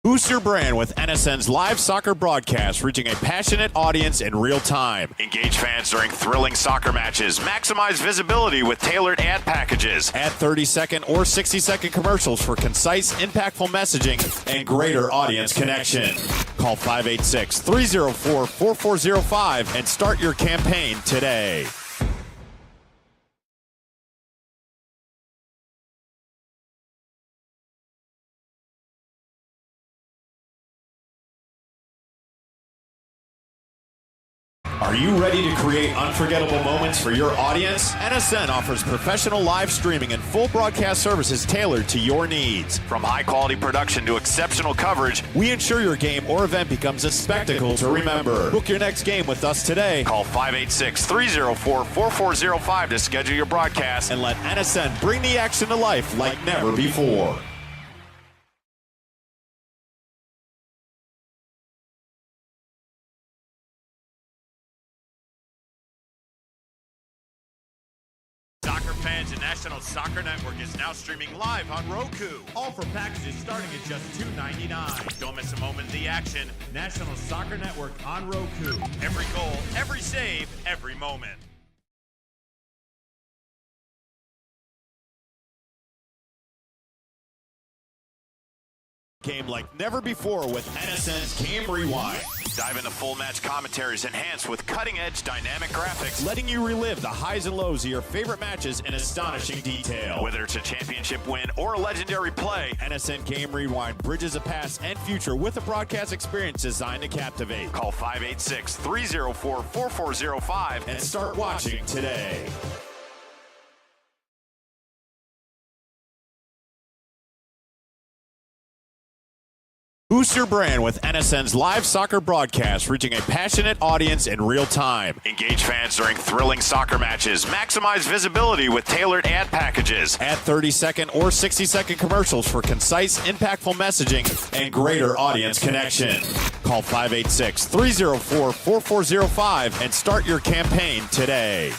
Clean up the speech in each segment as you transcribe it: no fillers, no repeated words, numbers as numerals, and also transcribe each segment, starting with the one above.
Boost your brand with NSN's live soccer broadcast, reaching a passionate audience in real time. Engage fans during thrilling soccer matches. Maximize visibility with tailored ad packages. Add 30-second or 60-second commercials for concise, impactful messaging and greater audience connection. Call 586-304-4405 and start your campaign today. Are you ready to create unforgettable moments for your audience? NSN offers professional live streaming and full broadcast services tailored to your needs. From high-quality production to exceptional coverage, we ensure your game or event becomes a spectacle to remember. Book your next game with us today. Call 586-304-4405 to schedule your broadcast and let NSN bring the action to life like never before. Soccer fans, and National Soccer Network is now streaming live on Roku. All for packages starting at just $2.99. Don't miss a moment of the action. National Soccer Network on Roku. Every goal, every save, every moment. Game like never before with NSN's Game Rewind. Dive into full match commentaries enhanced with cutting-edge dynamic graphics, letting you relive the highs and lows of your favorite matches in astonishing detail. Whether it's a championship win or a legendary play, NSN Game Rewind bridges a past and future with a broadcast experience designed to captivate. Call 586-304-4405 and start watching today. Boost your brand with NSN's live soccer broadcast, reaching a passionate audience in real time. Engage fans during thrilling soccer matches. Maximize visibility with tailored ad packages. Add 30-second or 60-second commercials for concise, impactful messaging and greater audience connection. Call 586-304-4405 and start your campaign today.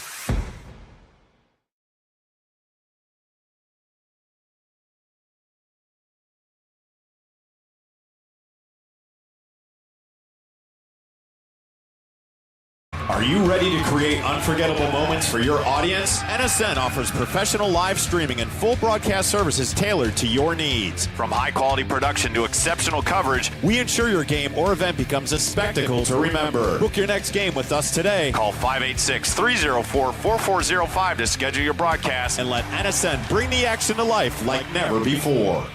Are you ready to create unforgettable moments for your audience? NSN offers professional live streaming and full broadcast services tailored to your needs. From high-quality production to exceptional coverage, we ensure your game or event becomes a spectacle to remember. Book your next game with us today. Call 586-304-4405 to schedule your broadcast and let NSN bring the action to life like never before.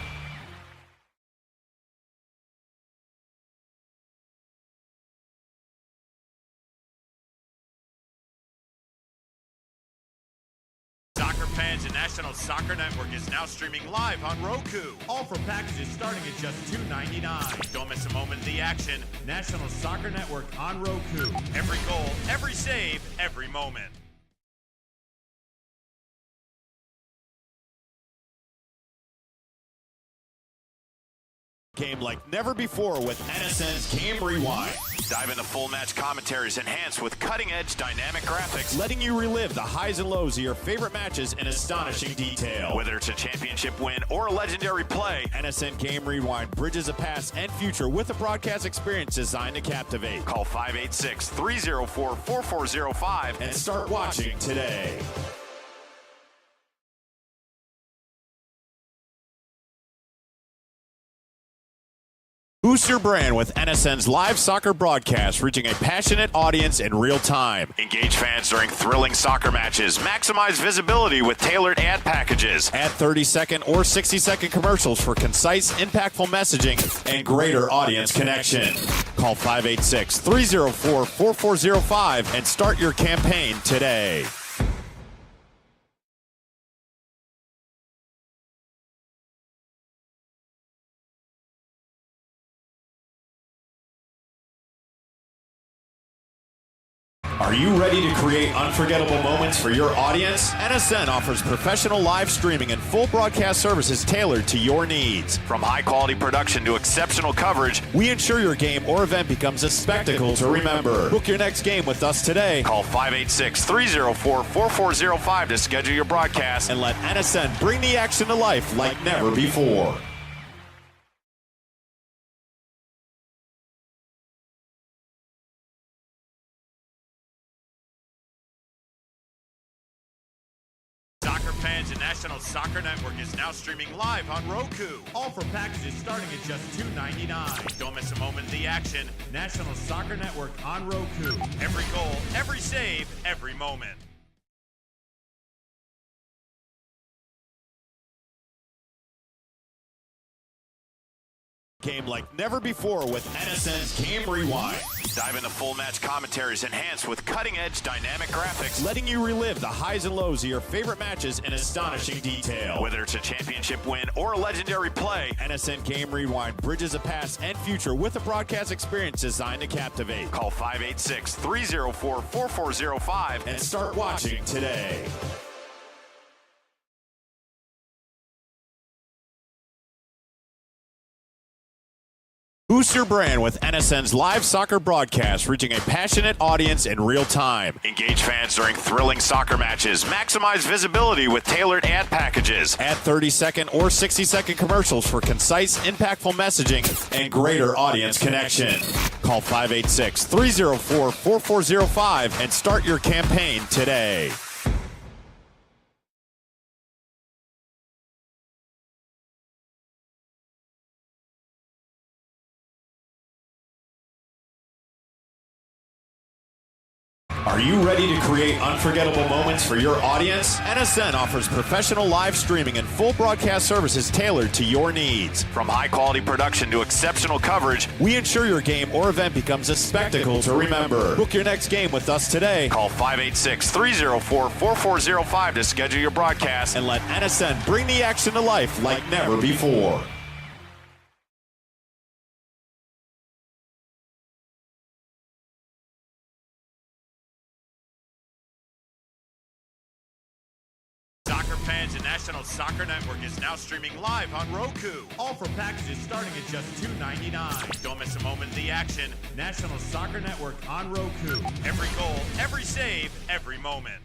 Soccer fans, and National Soccer Network is now streaming live on Roku. All for packages starting at just $2.99. Don't miss a moment of the action. National Soccer Network on Roku. Every goal, every save, every moment. Game like never before with NSN's Game Rewind. Dive into full match commentaries enhanced with cutting-edge dynamic graphics, letting you relive the highs and lows of your favorite matches in astonishing detail. Whether it's a championship win or a legendary play, NSN Game Rewind bridges a past and future with a broadcast experience designed to captivate. Call 586-304-4405 and start watching today. Boost your brand with NSN's live soccer broadcast, reaching a passionate audience in real time. Engage fans during thrilling soccer matches. Maximize visibility with tailored ad packages. Add 30-second or 60-second commercials for concise, impactful messaging and greater audience connection. Call 586-304-4405 and start your campaign today. Are you ready to create unforgettable moments for your audience? NSN offers professional live streaming and full broadcast services tailored to your needs. From high-quality production to exceptional coverage, we ensure your game or event becomes a spectacle to remember. Book your next game with us today. Call 586-304-4405 to schedule your broadcast and let NSN bring the action to life like never before. fans, the National Soccer Network is now streaming live on Roku. All for packages starting at just $2.99. Don't miss a moment of the action. National Soccer Network on Roku. Every goal, every save, every moment. Game like never before with NSN's Game Rewind. Dive into full match commentaries enhanced with cutting-edge dynamic graphics, letting you relive the highs and lows of your favorite matches in astonishing detail. Whether it's a championship win or a legendary play, NSN Game Rewind bridges a past and future with a broadcast experience designed to captivate. Call 586-304-4405 and start watching today. Boost your brand with NSN's live soccer broadcast, reaching a passionate audience in real time. Engage fans during thrilling soccer matches. Maximize visibility with tailored ad packages. Add 30-second or 60-second commercials for concise, impactful messaging and greater audience connection. Call 586-304-4405 and start your campaign today. Are you ready to create unforgettable moments for your audience? NSN offers professional live streaming and full broadcast services tailored to your needs. From high-quality production to exceptional coverage, we ensure your game or event becomes a spectacle to remember. Book your next game with us today. Call 586-304-4405 to schedule your broadcast and let NSN bring the action to life like never before. Fans, the National Soccer Network is now streaming live on Roku. All for packages starting at just $2.99. Don't miss a moment of the action. National Soccer Network on Roku. Every goal, every save, every moment.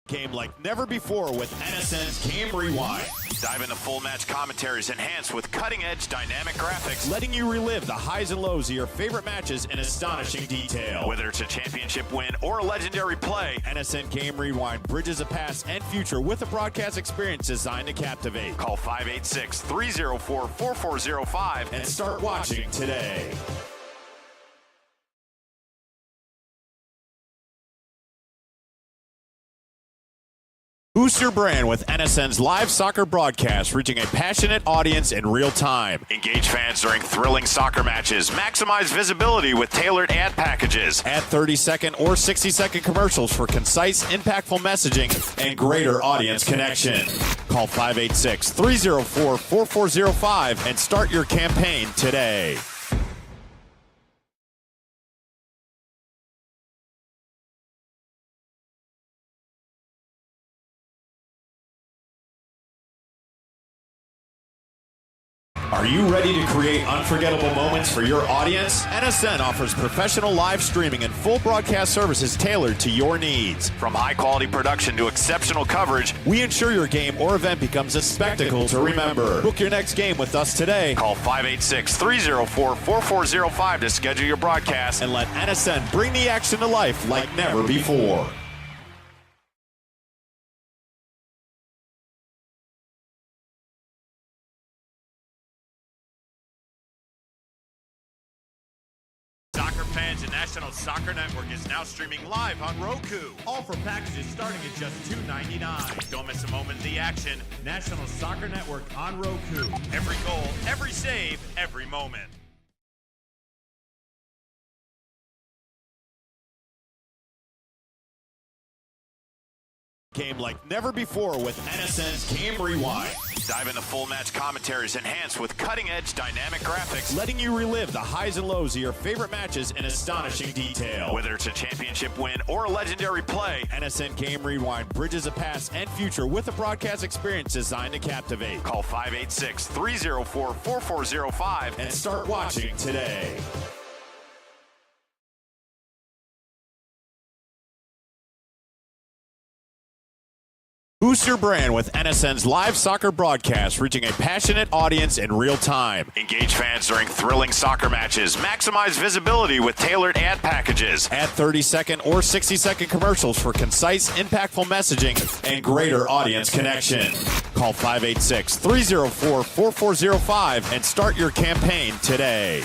Game like never before with NSN's Game Rewind. Dive into full match commentaries enhanced with cutting-edge dynamic graphics, letting you relive the highs and lows of your favorite matches in astonishing detail. Whether it's a championship win or a legendary play, NSN Game Rewind bridges a past and future with a broadcast experience designed to captivate. Call 586-304-4405 and start watching today. Boost your brand with NSN's live soccer broadcast, reaching a passionate audience in real time. Engage fans during thrilling soccer matches. Maximize visibility with tailored ad packages. Add 30-second or 60-second commercials for concise, impactful messaging and greater audience connection. Call 586-304-4405 and start your campaign today. Are you ready to create unforgettable moments for your audience? NSN offers professional live streaming and full broadcast services tailored to your needs. From high-quality production to exceptional coverage, we ensure your game or event becomes a spectacle to remember. Book your next game with us today. Call 586-304-4405 to schedule your broadcast and let NSN bring the action to life like never before. Fans, the National Soccer Network is now streaming live on Roku. All for packages starting at just $2.99. Don't miss a moment of the action. National Soccer Network on Roku. Every goal, every save, every moment. Game like never before with NSN's Game Rewind. Dive into full match commentaries enhanced with cutting-edge dynamic graphics, letting you relive the highs and lows of your favorite matches in astonishing detail. Whether it's a championship win or a legendary play, NSN Game Rewind bridges a past and future with a broadcast experience designed to captivate. Call 586-304-4405 and start watching today. Boost your brand with NSN's live soccer broadcast, reaching a passionate audience in real time. Engage fans during thrilling soccer matches. Maximize visibility with tailored ad packages. Add 30-second or 60-second commercials for concise, impactful messaging and greater audience connection. Call 586-304-4405 and start your campaign today.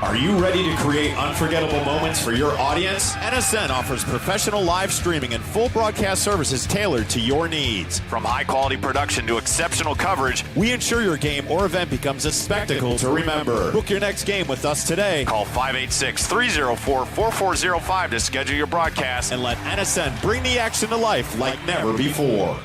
Are you ready to create unforgettable moments for your audience? NSN offers professional live streaming and full broadcast services tailored to your needs. From high-quality production to exceptional coverage, we ensure your game or event becomes a spectacle to remember. Book your next game with us today. Call 586-304-4405 to schedule your broadcast and let NSN bring the action to life like never before.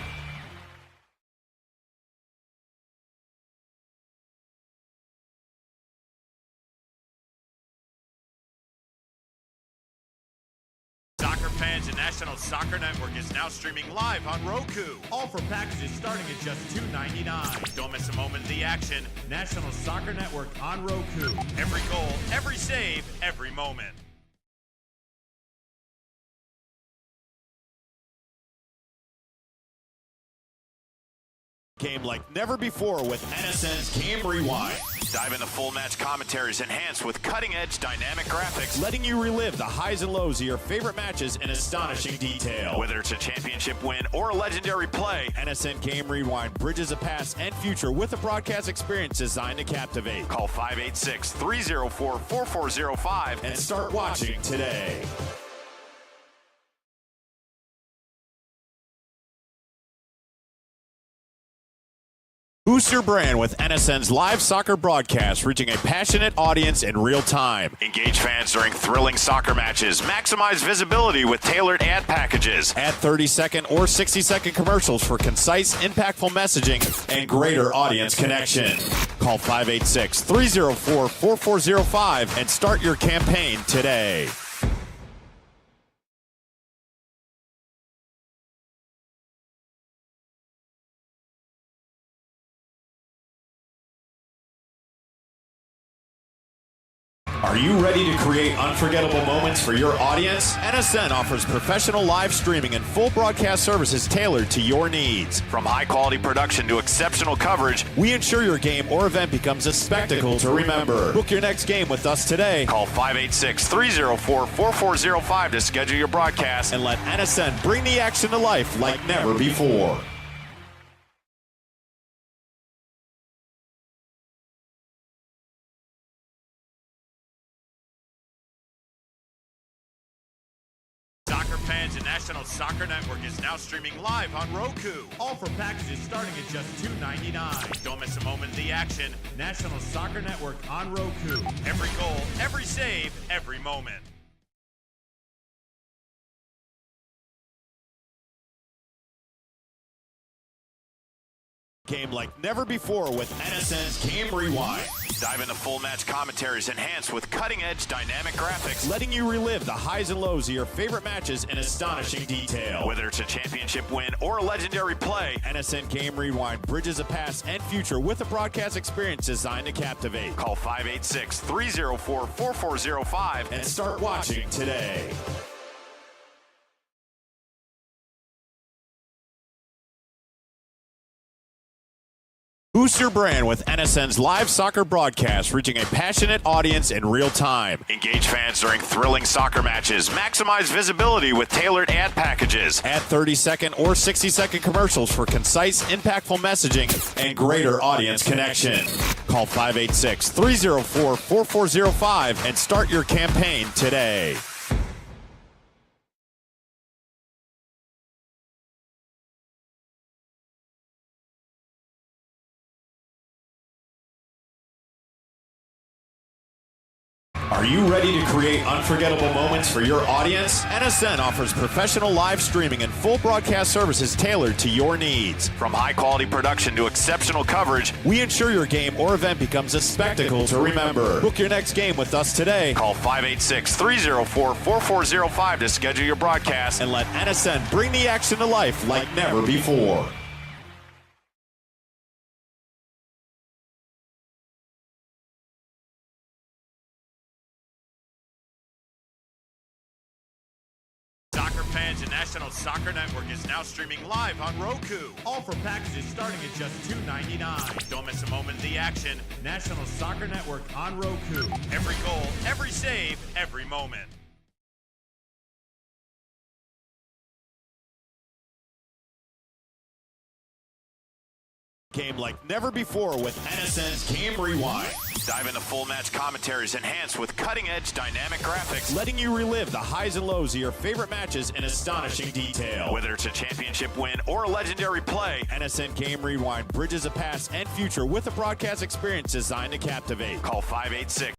Fans, the National Soccer Network is now streaming live on Roku. All for packages starting at just $2.99. Don't miss a moment of the action. National Soccer Network on Roku. Every goal, every save, every moment. Game like never before with NSN's Game Rewind. Dive into full match commentaries enhanced with cutting-edge dynamic graphics, letting you relive the highs and lows of your favorite matches in astonishing detail. Whether it's a championship win or a legendary play, NSN Game Rewind bridges the past and future with a broadcast experience designed to captivate. Call 586-304-4405 and start watching today. Boost your brand with NSN's live soccer broadcast, reaching a passionate audience in real time. Engage fans during thrilling soccer matches. Maximize visibility with tailored ad packages. Add 30-second or 60-second commercials for concise, impactful messaging and greater audience connection. Call 586-304-4405 and start your campaign today. Are you ready to create unforgettable moments for your audience? NSN offers professional live streaming and full broadcast services tailored to your needs. From high-quality production to exceptional coverage, we ensure your game or event becomes a spectacle to remember. Book your next game with us today. Call 586-304-4405 to schedule your broadcast and let NSN bring the action to life like never before. Fans, the National Soccer Network is now streaming live on Roku. All for packages starting at just $2.99. Don't miss a moment of the action. National Soccer Network on Roku. Every goal, every save, every moment. Game like never before with NSN's Game Rewind. Dive into full match commentaries enhanced with cutting-edge dynamic graphics, letting you relive the highs and lows of your favorite matches in astonishing detail. Whether it's a championship win or a legendary play, NSN Game Rewind bridges the past and future with a broadcast experience designed to captivate. Call 586-304-4405 and start watching today. Boost your brand with NSN's live soccer broadcast, reaching a passionate audience in real time. Engage fans during thrilling soccer matches. Maximize visibility with tailored ad packages. Add 30-second or 60-second commercials for concise, impactful messaging and greater audience connection. Call 586-304-4405 and start your campaign today. Are you ready to create unforgettable moments for your audience? NSN offers professional live streaming and full broadcast services tailored to your needs. From high-quality production to exceptional coverage, we ensure your game or event becomes a spectacle to remember. Book your next game with us today. Call 586-304-4405 to schedule your broadcast and let NSN bring the action to life like never before. fans, the National Soccer Network is now streaming live on Roku. All for packages starting at just $2.99. Don't miss a moment of the action. National Soccer Network on Roku. Every goal, every save, every moment. Game like never before with NSN's Game Rewind. Dive into full match commentaries enhanced with cutting-edge dynamic graphics, letting you relive the highs and lows of your favorite matches in astonishing detail. Whether it's a championship win or a legendary play, NSN Game Rewind bridges the past and future with a broadcast experience designed to captivate. Call 586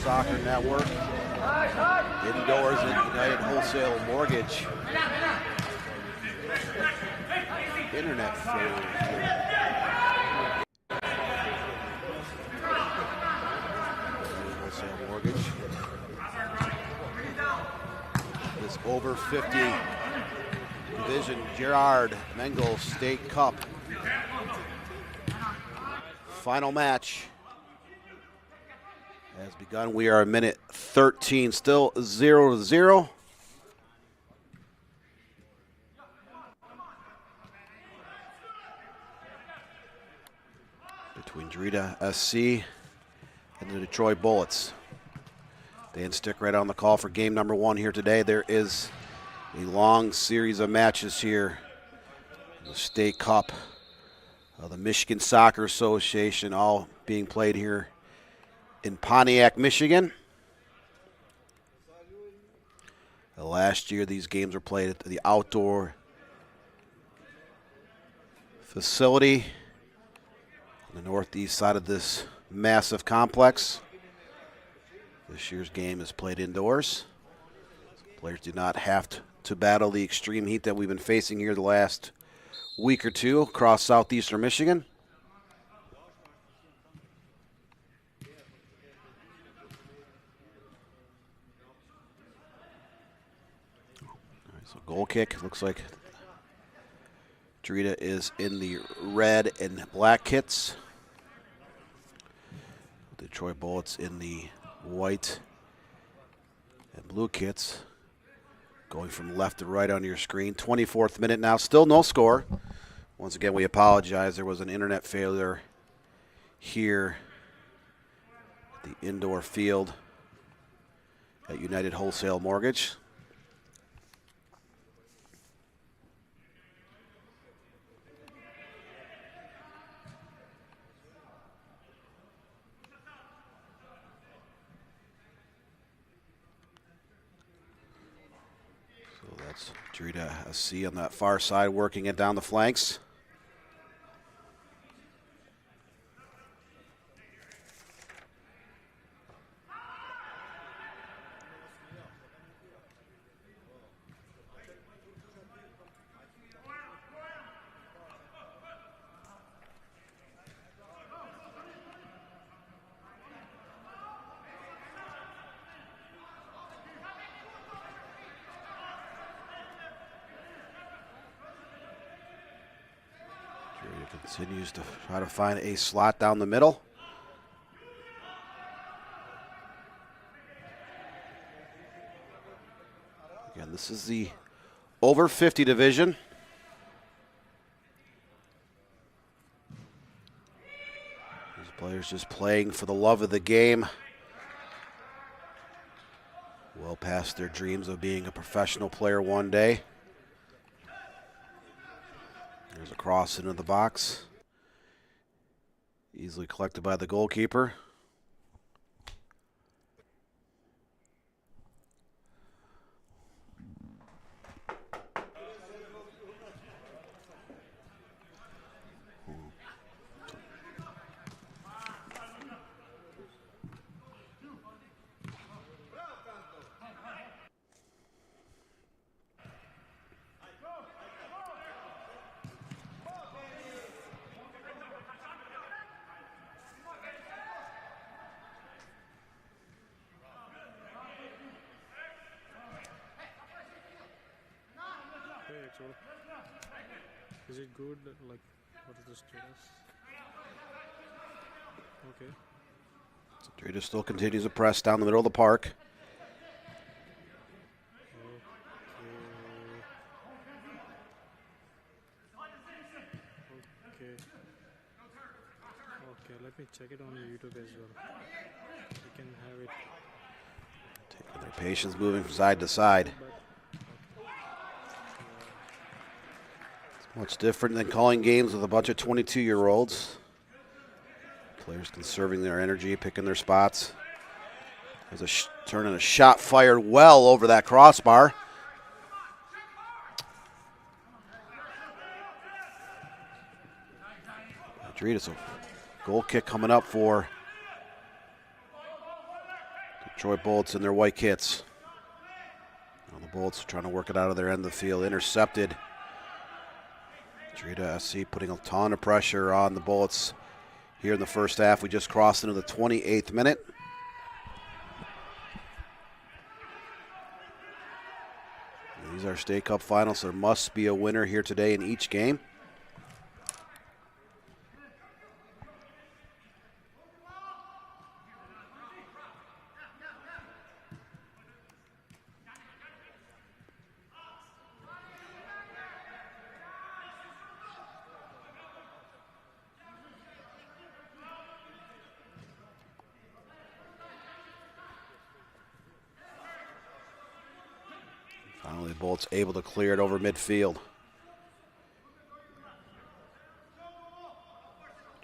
Soccer Network. Indoors at United Wholesale Mortgage. Internet failure here. United Wholesale Mortgage. This over 50 division Gerard Mengel State Cup. Final match has begun. We are a minute 13, still 0-0. Between DRITA SC and the Detroit Bullets. Dan Stick right on the call for game number 1 here today. There is a long series of matches here in the State Cup of the Michigan Soccer Association, all being played here in Pontiac, Michigan. Last year, these games were played at the outdoor facility on the northeast side of this massive complex. This year's game is played indoors. Players do not have to battle the extreme heat that we've been facing here the last week or two across southeastern Michigan. All right, so goal kick. Looks like DRITA is in the red and black kits. Detroit Bullets in the white and blue kits. Going from left to right on your screen. 24th minute now. Still no score. Once again, we apologize. There was an internet failure here at the indoor field at United Wholesale Mortgage. That's DRITA SC on that far side, working it down the flanks. Continues to try to find a slot down the middle. Again, this is the over 50 division. These players just playing for the love of the game. Well past their dreams of being a professional player one day. There's a cross into the box. Easily collected by the goalkeeper. Is it good? Like, what is the status? Okay. So DRITA still continues to press down the middle of the park. Okay, let me check it on YouTube as well. You can have it. Taking their patience, moving from side to side. Much different than calling games with a bunch of 22-year-olds. Players conserving their energy, picking their spots. There's a turn and a shot fired well over that crossbar. DRITA, so goal kick coming up for Troy Bullets in their white kits. Now the Bullets are trying to work it out of their end of the field. Intercepted. DRITA SC putting a ton of pressure on the Bullets here in the first half. We just crossed into the 28th minute. These are State Cup finals. There must be a winner here today in each game. Finally, the Bullets able to clear it over midfield.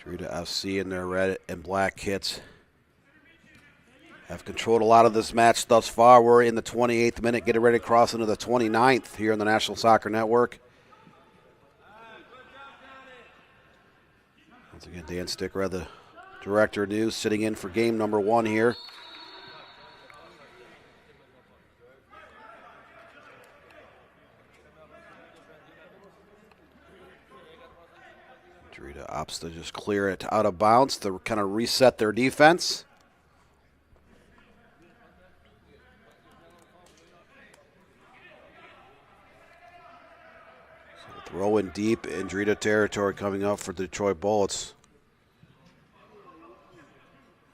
DRITA SC in their red and black kits have controlled a lot of this match thus far. We're in the 28th minute, getting ready to cross into the 29th here on the National Soccer Network. Once again, Dan Stickred, the director of news, sitting in for game number 1 here. DRITA opts to just clear it out of bounds to kind of reset their defense. So throw in deep in DRITA territory coming up for the Detroit Bullets.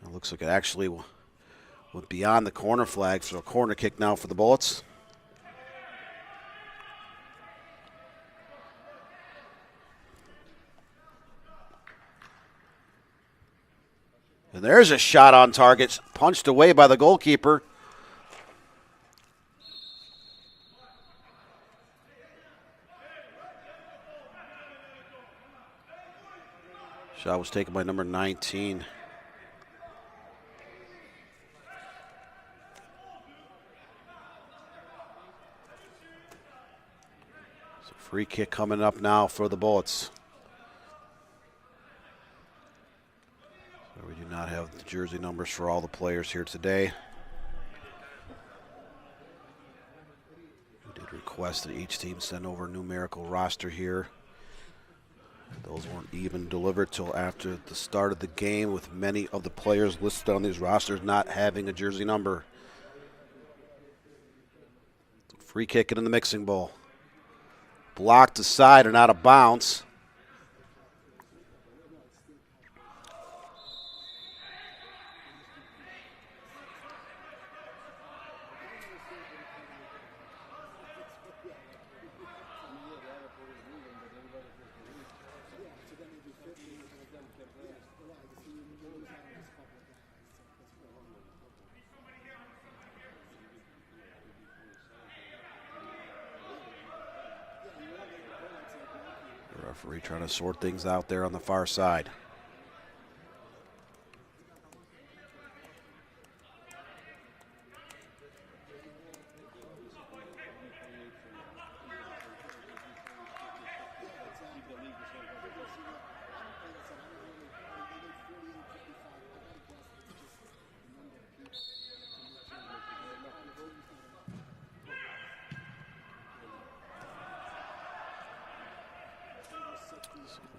It looks like it actually went beyond the corner flag, so a corner kick now for the Bullets. And there's a shot on target, punched away by the goalkeeper. Shot was taken by number 19. So free kick coming up now for the Bullets. We do not have the jersey numbers for all the players here today. We did request that each team send over a numerical roster here. Those weren't even delivered till after the start of the game, with many of the players listed on these rosters not having a jersey number. Free kick in the mixing bowl. Blocked aside and out of bounds. Referee trying to sort things out there on the far side.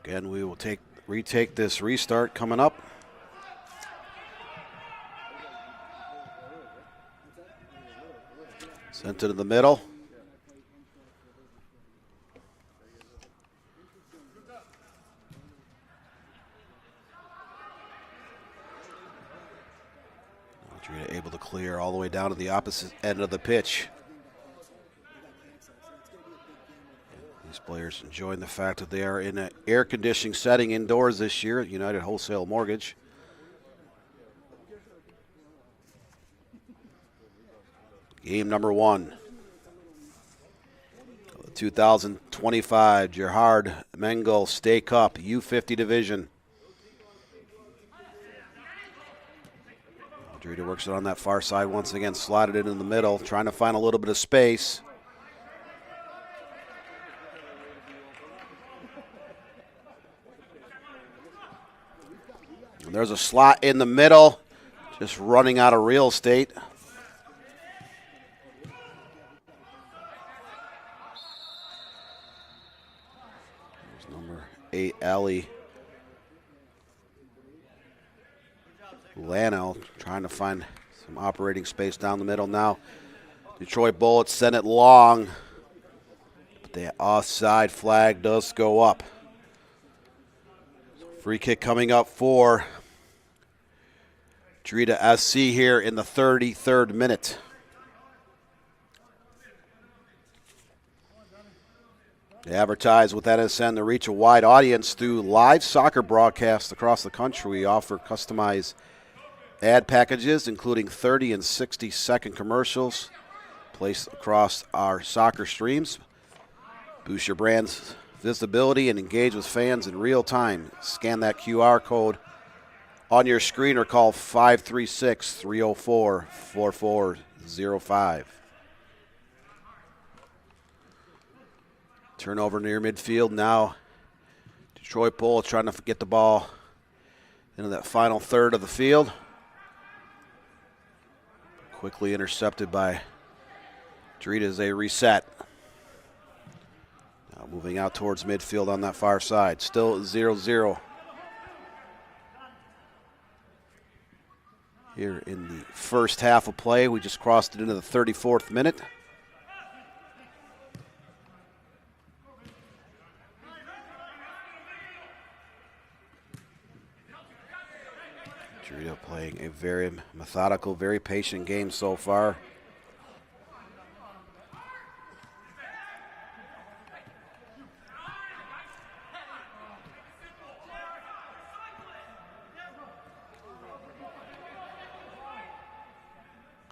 Again, we will retake this restart coming up. Sent into the middle. DRITA able to clear all the way down to the opposite end of the pitch. These players enjoying the fact that they are in an air conditioning setting indoors this year at United Wholesale Mortgage. Game number 1. The 2025 Gerhard Mengel State Cup U50 division. DRITA works it on that far side once again, slotted it in the middle, trying to find a little bit of space. And there's a slot in the middle, just running out of real estate Number 8, Ellie Lano trying to find some operating space down the middle now. Detroit Bullets send it long, but the offside flag does go up. Free kick coming up for DRITA SC here in the 33rd minute. They advertise with NSN to reach a wide audience through live soccer broadcasts across the country. We offer customized ad packages, including 30 and 60-second commercials placed across our soccer streams. Boost your brand's visibility and engage with fans in real time. Scan that QR code on your screen or call 536-304-4405. Turnover near midfield now. Detroit Bullets trying to get the ball into that final third of the field. Quickly intercepted by DRITA as they reset. Now moving out towards midfield on that far side. Still 0-0. Here in the first half of play, we just crossed it into the 34th minute. DRITA playing a very methodical, very patient game so far.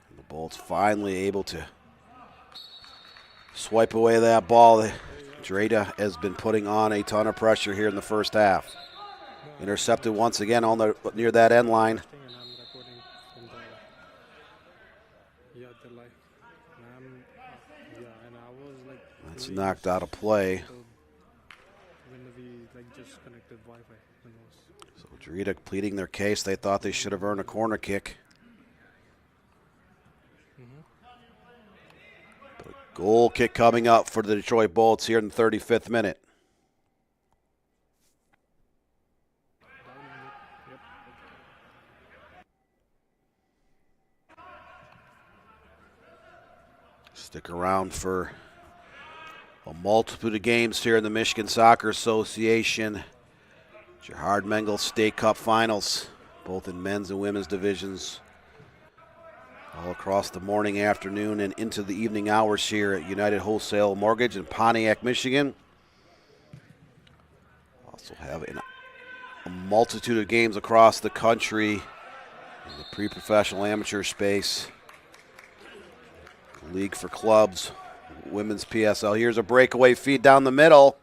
And the Bolts finally able to swipe away that ball. DRITA has been putting on a ton of pressure here in the first half. Intercepted once again on the near that end line. And I'm recording from the live. And I was like. That's knocked out of play. When we just connected Wi-Fi. So DRITA pleading their case. They thought they should have earned a corner kick. But a goal kick coming up for the Detroit Bullets here in the 35th minute. Stick around for a multitude of games here in the Michigan Soccer Association Gerhard Mengel State Cup Finals, both in men's and women's divisions, all across the morning, afternoon, and into the evening hours here at United Wholesale Mortgage in Pontiac, Michigan. Also have a multitude of games across the country in the pre-professional amateur space. League for Clubs, Women's PSL. Here's a breakaway feed down the middle.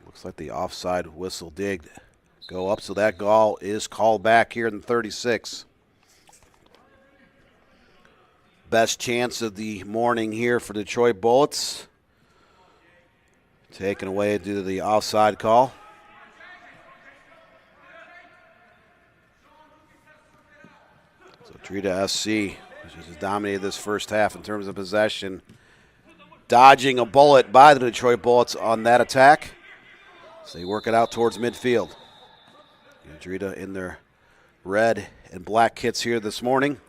Looks like the offside whistle did go up, so that goal is called back here in the 36. Best chance of the morning here for Detroit Bullets. Taken away due to the offside call. So DRITA SC, which has dominated this first half in terms of possession, dodging a bullet by the Detroit Bullets on that attack. So they work it out towards midfield. And DRITA in their red and black kits here this morning.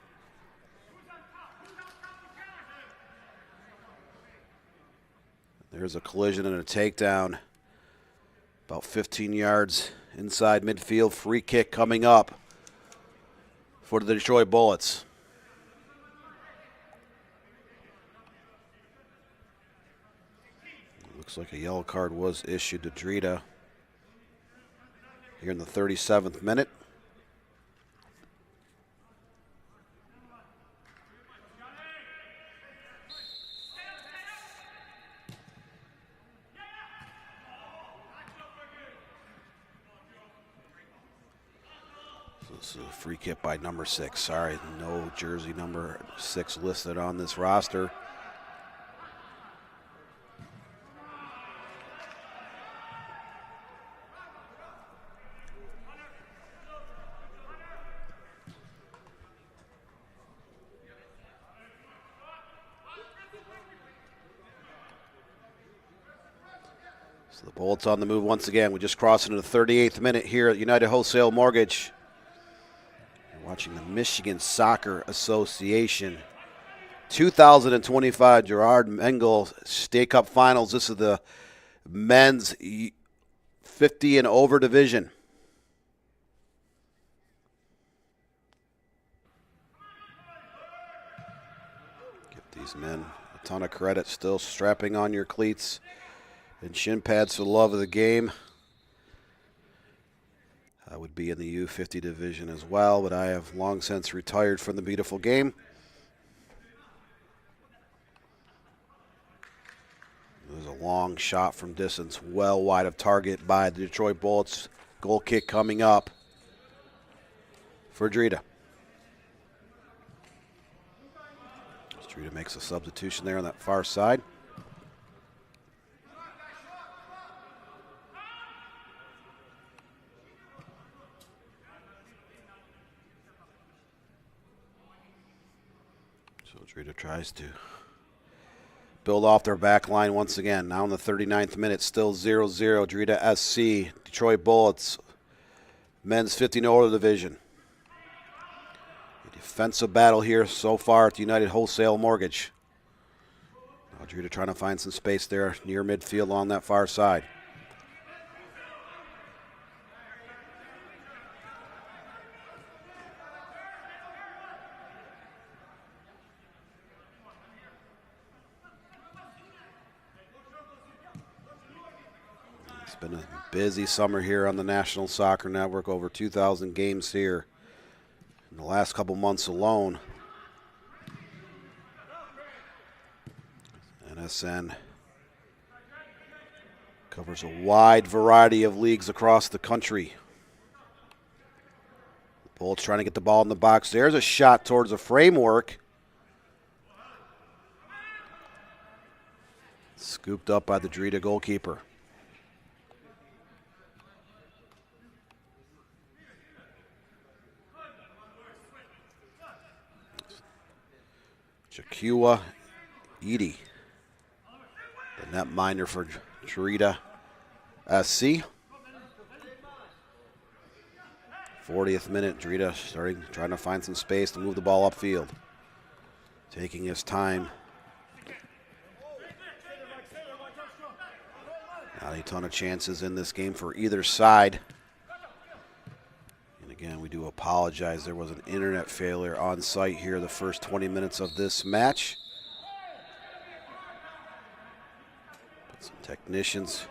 There's a collision and a takedown about 15 yards inside midfield. Free kick coming up for the Detroit Bullets. Looks like a yellow card was issued to DRITA here in the 37th minute. This is a free kick by number 6. Sorry, no jersey number 6 listed on this roster. So the Bullets on the move once again. We just crossed into the 38th minute here at United Wholesale Mortgage. You're watching the Michigan Soccer Association 2025 Gerard Mengel State Cup Finals. This is the men's 50 and over division. Give these men a ton of credit. Still strapping on your cleats and shin pads for the love of the game. I would be in the U50 division as well, but I have long since retired from the beautiful game. There's a long shot from distance, well wide of target by the Detroit Bullets. Goal kick coming up for DRITA. DRITA makes a substitution there on that far side. So DRITA tries to build off their back line once again. Now in the 39th minute, still 0-0. DRITA SC, Detroit Bullets, men's 50 and over division. A defensive battle here so far at the United Wholesale Mortgage. Now DRITA trying to find some space there near midfield on that far side. It's been a busy summer here on the National Soccer Network, over 2,000 games here in the last couple months alone. NSN covers a wide variety of leagues across the country. The Bullets trying to get the ball in the box. There's a shot towards the framework. Scooped up by the DRITA goalkeeper. Jakua Edie, the netminder for DRITA SC. 40th minute, DRITA trying to find some space to move the ball upfield. Taking his time. Not a ton of chances in this game for either side. Again, we do apologize. There was an internet failure on site here the first 20 minutes of this match. But some technicians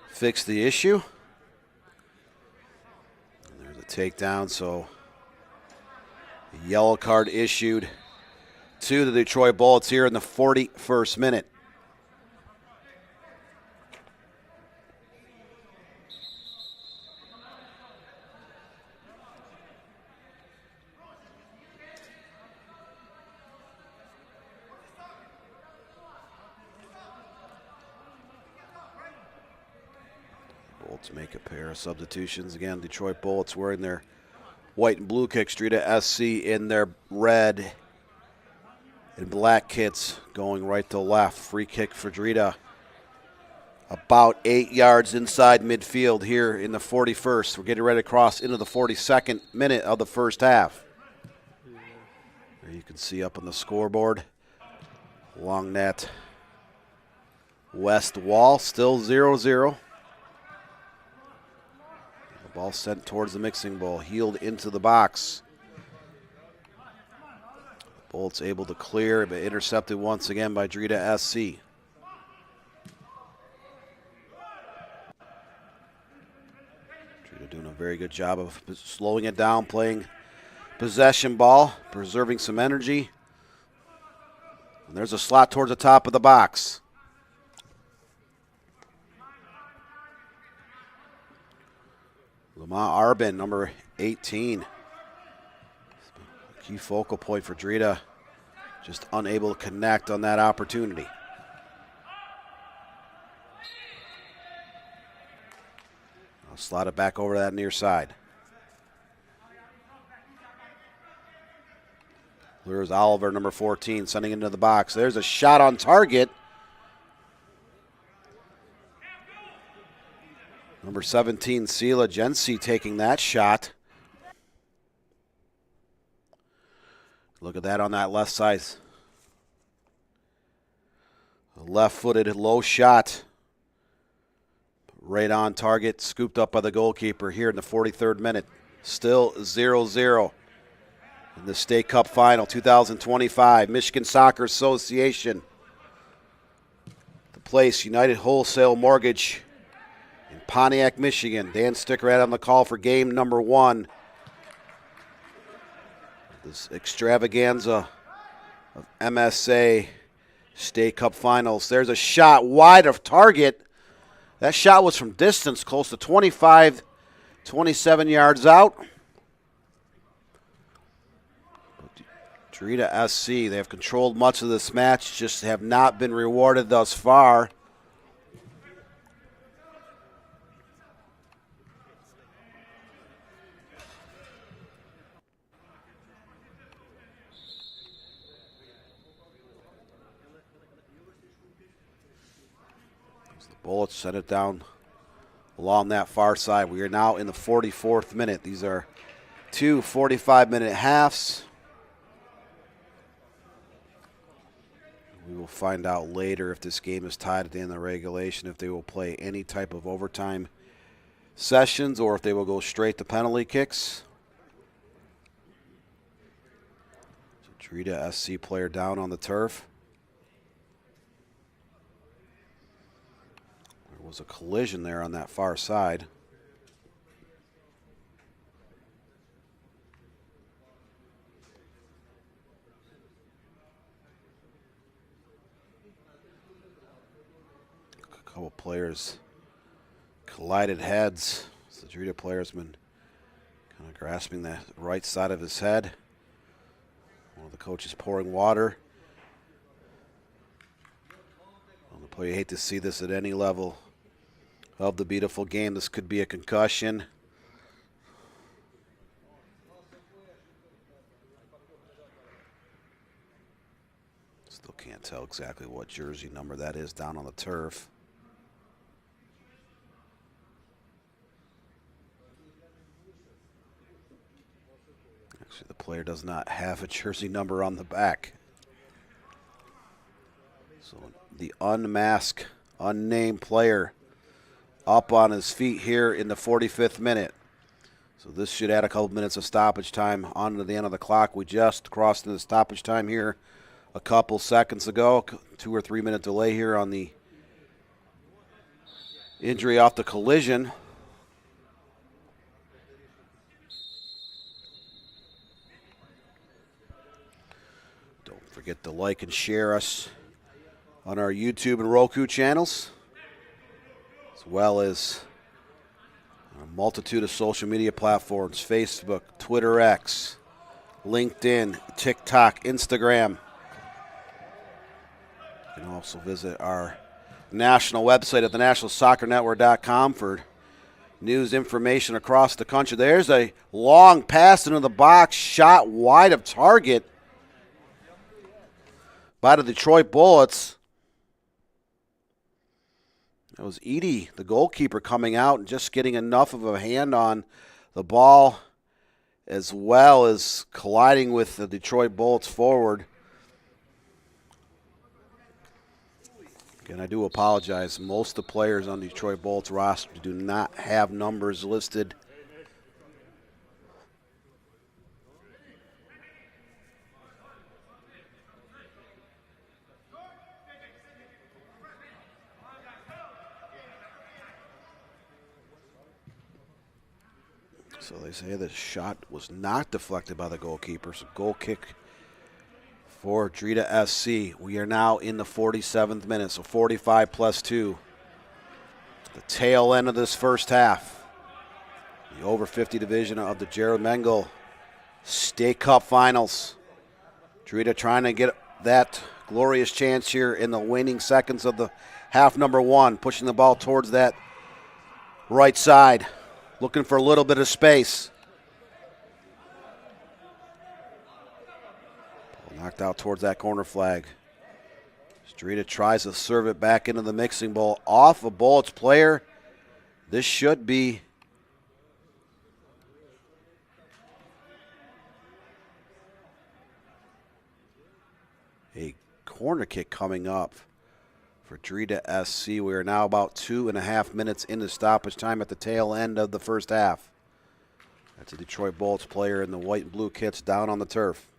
fixed the issue. And there's a takedown, so a yellow card issued to the Detroit Bullets here in the 41st minute. Bullets make a pair of substitutions. Again, Detroit Bullets wearing their white and blue kicks. DRITA SC in their red and black kits going right to left. Free kick for DRITA. About 8 yards inside midfield here in the 41st. We're getting ready to cross into the 42nd minute of the first half. There you can see up on the scoreboard along that west wall, still 0-0. Ball sent towards the mixing bowl, heeled into the box. Bullets able to clear, but intercepted once again by DRITA SC. DRITA doing a very good job of slowing it down, playing possession ball, preserving some energy. And there's a slot towards the top of the box. Lamont Arbin, number 18. Key focal point for DRITA. Just unable to connect on that opportunity. I'll slot it back over to that near side. Lures Oliver, number 14, sending into the box. There's a shot on target. Number 17, Sela Jensi taking that shot. Look at that on that left side. A left-footed low shot. Right on target, scooped up by the goalkeeper here in the 43rd minute. Still 0-0 in the State Cup Final 2025. Michigan Soccer Association. The place, United Wholesale Mortgage in Pontiac, Michigan. Dan Stickerad on the call for game number 1. This extravaganza of MSA State Cup Finals. There's a shot wide of target. That shot was from distance, close to 25, 27 yards out. DRITA SC, they have controlled much of this match, just have not been rewarded thus far. Bullets send it down along that far side. We are now in the 44th minute. These are two 45-minute halves. We will find out later if this game is tied at the end of the regulation, if they will play any type of overtime sessions or if they will go straight to penalty kicks. So DRITA SC player down on the turf. Was a collision there on that far side. A couple players collided heads. So the DRITA player's been kind of grasping the right side of his head. One of the coaches pouring water. On the play, you hate to see this at any level of the beautiful game. This could be a concussion. Still can't tell exactly what jersey number that is down on the turf. Actually, the player does not have a jersey number on the back. So the unmasked, unnamed player up on his feet here in the 45th minute. So this should add a couple minutes of stoppage time on to the end of the clock. We just crossed into stoppage time here a couple seconds ago. 2 or 3 minute delay here on the injury off the collision. Don't forget to like and share us on our YouTube and Roku channels, as well as a multitude of social media platforms: Facebook, Twitter X, LinkedIn, TikTok, Instagram. You can also visit our national website at thenationalsoccernetwork.com for news information across the country. There's a long pass into the box, shot wide of target by the Detroit Bullets. That was Edie, the goalkeeper, coming out and just getting enough of a hand on the ball, as well as colliding with the Detroit Bullets forward. Again, I do apologize. Most of the players on the Detroit Bullets roster do not have numbers listed. So they say the shot was not deflected by the goalkeeper. So goal kick for DRITA SC. We are now in the 47th minute, so 45 plus 2. The tail end of this first half. The over 50 division of the Jared Mengel State Cup Finals. DRITA trying to get that glorious chance here in the waning seconds of the half number 1, pushing the ball towards that right side, looking for a little bit of space. Knocked out towards that corner flag. DRITA tries to serve it back into the mixing bowl off a Bullets player. This should be a corner kick coming up for DRITA SC. We are now about 2.5 minutes into stoppage time at the tail end of the first half. That's a Detroit Bullets player in the white and blue kits down on the turf.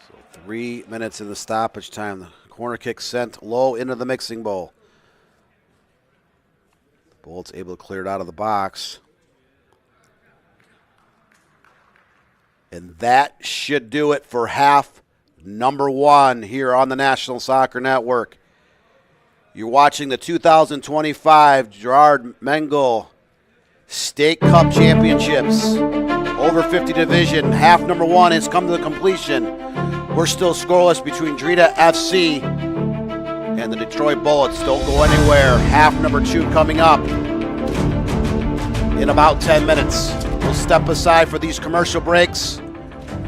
So 3 minutes in the stoppage time. The corner kick sent low into the mixing bowl. The Bullets able to clear it out of the box. And that should do it for half number one here on the National Soccer Network. You're watching the 2025 Gerard Mengel State Cup Championships. Over 50 division, half number one has come to the completion. We're still scoreless between DRITA FC and the Detroit Bullets. Don't go anywhere. Half number two coming up in about 10 minutes. We'll step aside for these commercial breaks.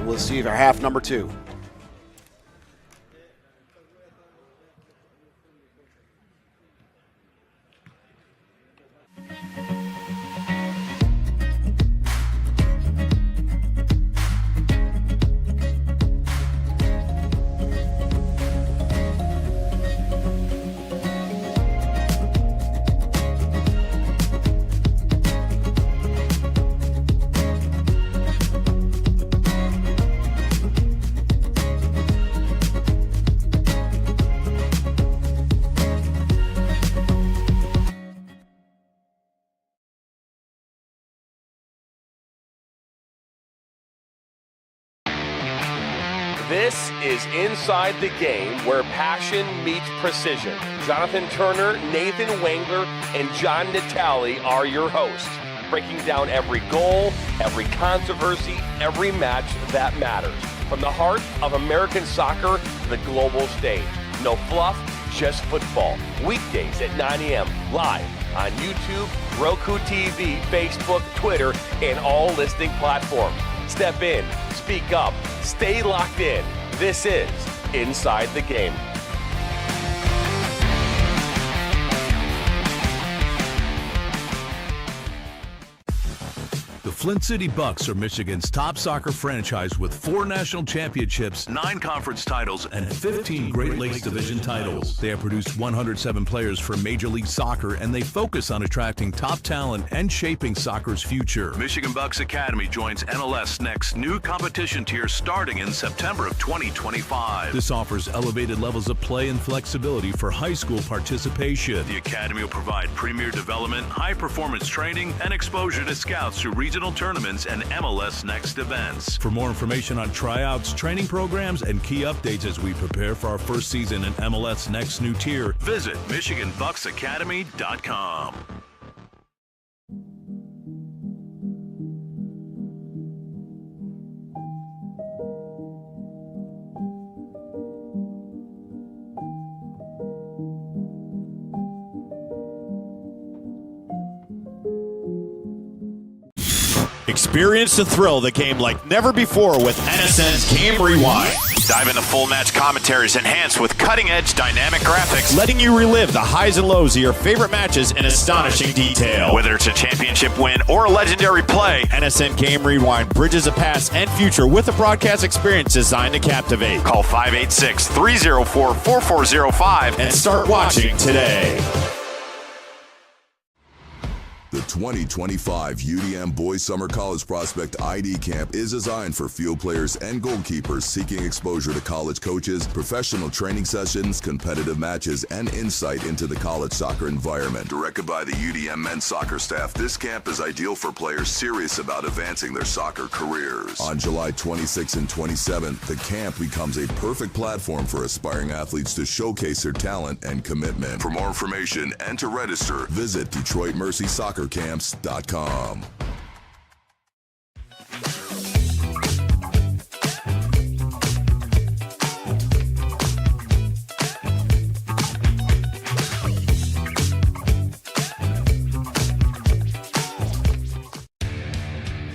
We'll see our half number two. This is Inside the Game, where passion meets precision. Jonathan Turner, Nathan Wangler, and John Natale are your hosts, breaking down every goal, every controversy, every match that matters. From the heart of American soccer to the global stage. No fluff, just football. Weekdays at 9 a.m. live on YouTube, Roku TV, Facebook, Twitter, and all listening platforms. Step in, speak up, stay locked in. This is Inside the Game. The Flint City Bucks are Michigan's top soccer franchise with 4 national championships, 9 conference titles, and 15 Great Lakes Division titles. They have produced 107 players for Major League Soccer, and they focus on attracting top talent and shaping soccer's future. Michigan Bucks Academy joins NLS Next new competition tier starting in September of 2025. This offers elevated levels of play and flexibility for high school participation. The Academy will provide premier development, high-performance training, and exposure to scouts through regional tournaments and MLS Next events. For more information on tryouts, training programs, and key updates as we prepare for our first season in MLS Next new tier, visit MichiganBucksAcademy.com. Experience the thrill of the game like never before with NSN's Game Rewind. Dive into full match commentaries enhanced with cutting-edge dynamic graphics, letting you relive the highs and lows of your favorite matches in astonishing detail. Whether it's a championship win or a legendary play, NSN Game Rewind bridges the past and future with a broadcast experience designed to captivate. Call 586-304-4405 and start watching today. The The 2025 UDM Boys Summer College Prospect ID Camp is designed for field players and goalkeepers seeking exposure to college coaches, professional training sessions, competitive matches, and insight into the college soccer environment. Directed by the UDM men's soccer staff, this camp is ideal for players serious about advancing their soccer careers. On July 26th and 27th, the camp becomes a perfect platform for aspiring athletes to showcase their talent and commitment. For more information and to register, visit DetroitMercySoccerCamps.com.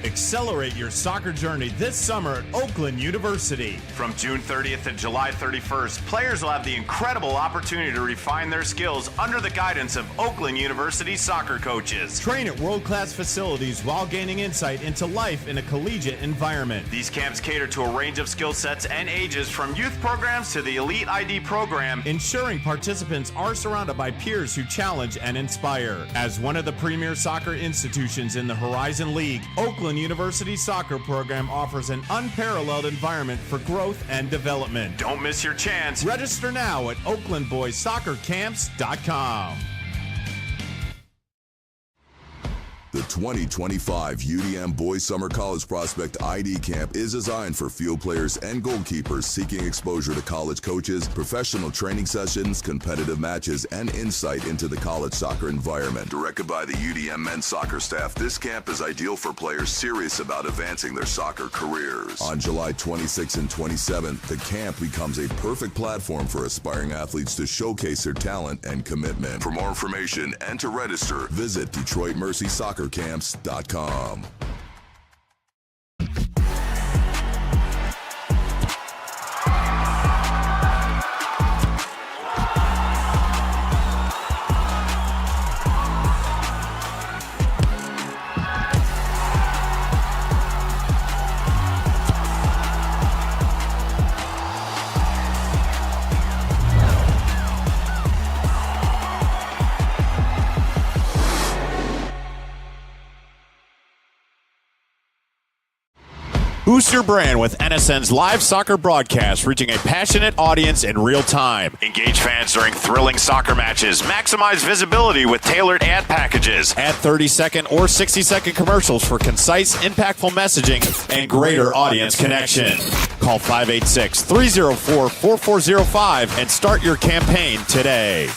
Accelerate your soccer journey this summer at Oakland University. From June 30th to July 31st, players will have the incredible opportunity to refine their skills under the guidance of Oakland University soccer coaches. Train at world-class facilities while gaining insight into life in a collegiate environment. These camps cater to a range of skill sets and ages, from youth programs to the Elite ID program, ensuring participants are surrounded by peers who challenge and inspire. As one of the premier soccer institutions in the Horizon League, Oakland University soccer program offers an unparalleled environment for growth and development. Don't miss your chance. Register now at OaklandBoysSoccerCamps.com. The 2025 UDM Boys Summer College Prospect ID Camp is designed for field players and goalkeepers seeking exposure to college coaches, professional training sessions, competitive matches, and insight into the college soccer environment. Directed by the UDM men's soccer staff, this camp is ideal for players serious about advancing their soccer careers. On July 26th and 27th, the camp becomes a perfect platform for aspiring athletes to showcase their talent and commitment. For more information and to register, visit DetroitMercySoccerCamps.com. Boost your brand with NSN's live soccer broadcast, reaching a passionate audience in real time. Engage fans during thrilling soccer matches. Maximize visibility with tailored ad packages. Add 30-second or 60-second commercials for concise, impactful messaging and greater audience connection. Call 586-304-4405 and start your campaign today.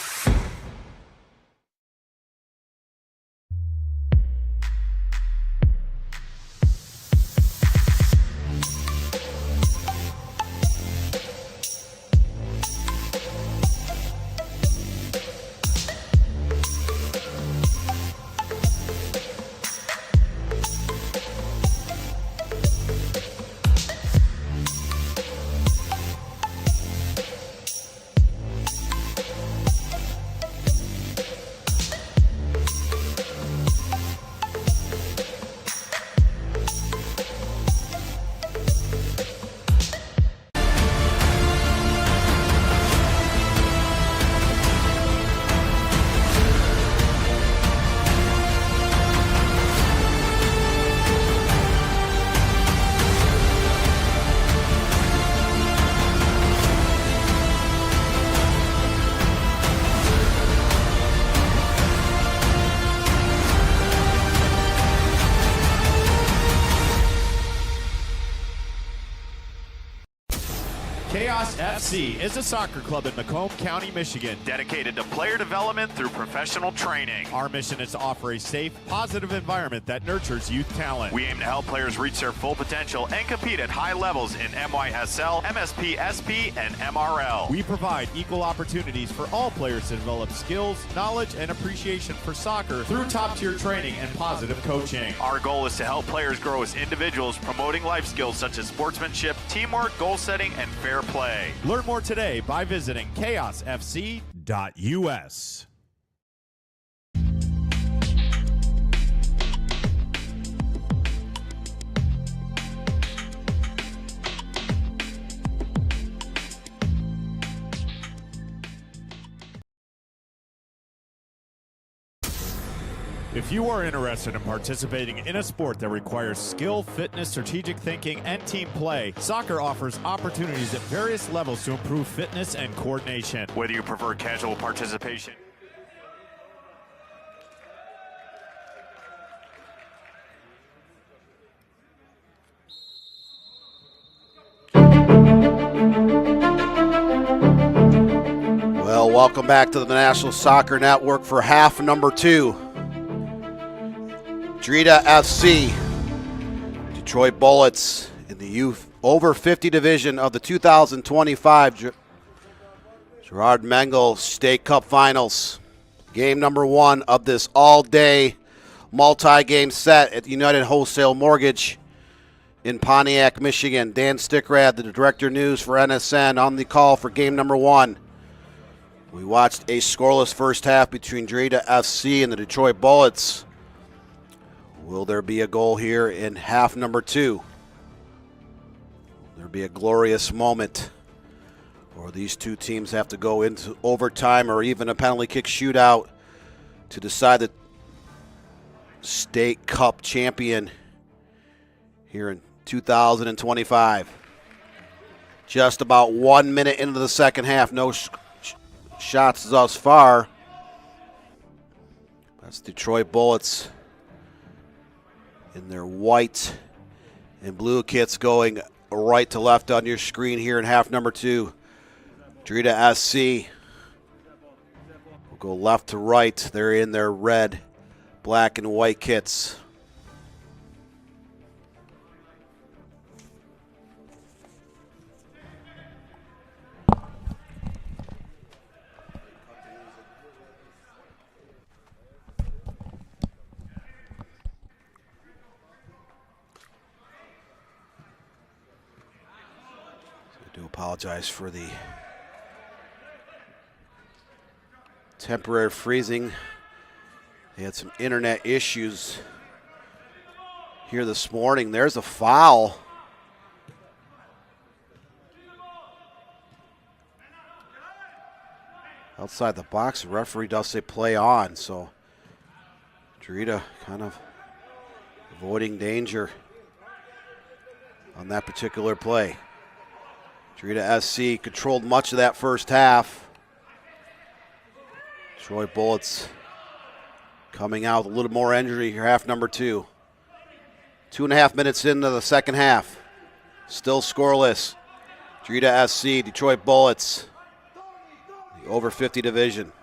Chaos FC is a soccer club in Macomb County, Michigan, dedicated to player development through professional training. Our mission is to offer a safe, positive environment that nurtures youth talent. We aim to help players reach their full potential and compete at high levels in MYSL, MSP, SP, and MRL. We provide equal opportunities for all players to develop skills, knowledge, and appreciation for soccer through top-tier training and positive coaching. Our goal is to help players grow as individuals, promoting life skills such as sportsmanship, teamwork, goal setting, and fair play. Learn more today by visiting chaosfc.us. If you are interested in participating in a sport that requires skill, fitness, strategic thinking, and team play, soccer offers opportunities at various levels to improve fitness and coordination. Whether you prefer casual participation, Well, welcome back to the National Soccer Network for half number 2. DRITA FC, Detroit Bullets in the youth over 50 division of the 2025 Gerard Mengel State Cup Finals. Game number 1 of this all-day multi-game set at United Wholesale Mortgage in Pontiac, Michigan. Dan Stickrad, the Director of News for NSN, on the call for game number 1. We watched a scoreless first half between DRITA FC and the Detroit Bullets. Will there be a goal here in half number 2? Will there be a glorious moment? Or these two teams have to go into overtime or even a penalty kick shootout to decide the State Cup champion here in 2025. Just about 1 minute into the second half. No shots thus far. That's Detroit Bullets in their white and blue kits going right to left on your screen here in half number 2. DRITA SC will go left to right. They're in their red, black, and white kits. I do apologize for the temporary freezing. They had some internet issues here this morning. There's a foul. Outside the box, the referee does say play on, so DRITA kind of avoiding danger on that particular play. DRITA SC controlled much of that first half. Detroit Bullets coming out with a little more energy here, half number 2. 2.5 minutes into the second half. Still scoreless. DRITA SC, Detroit Bullets, the over 50 division.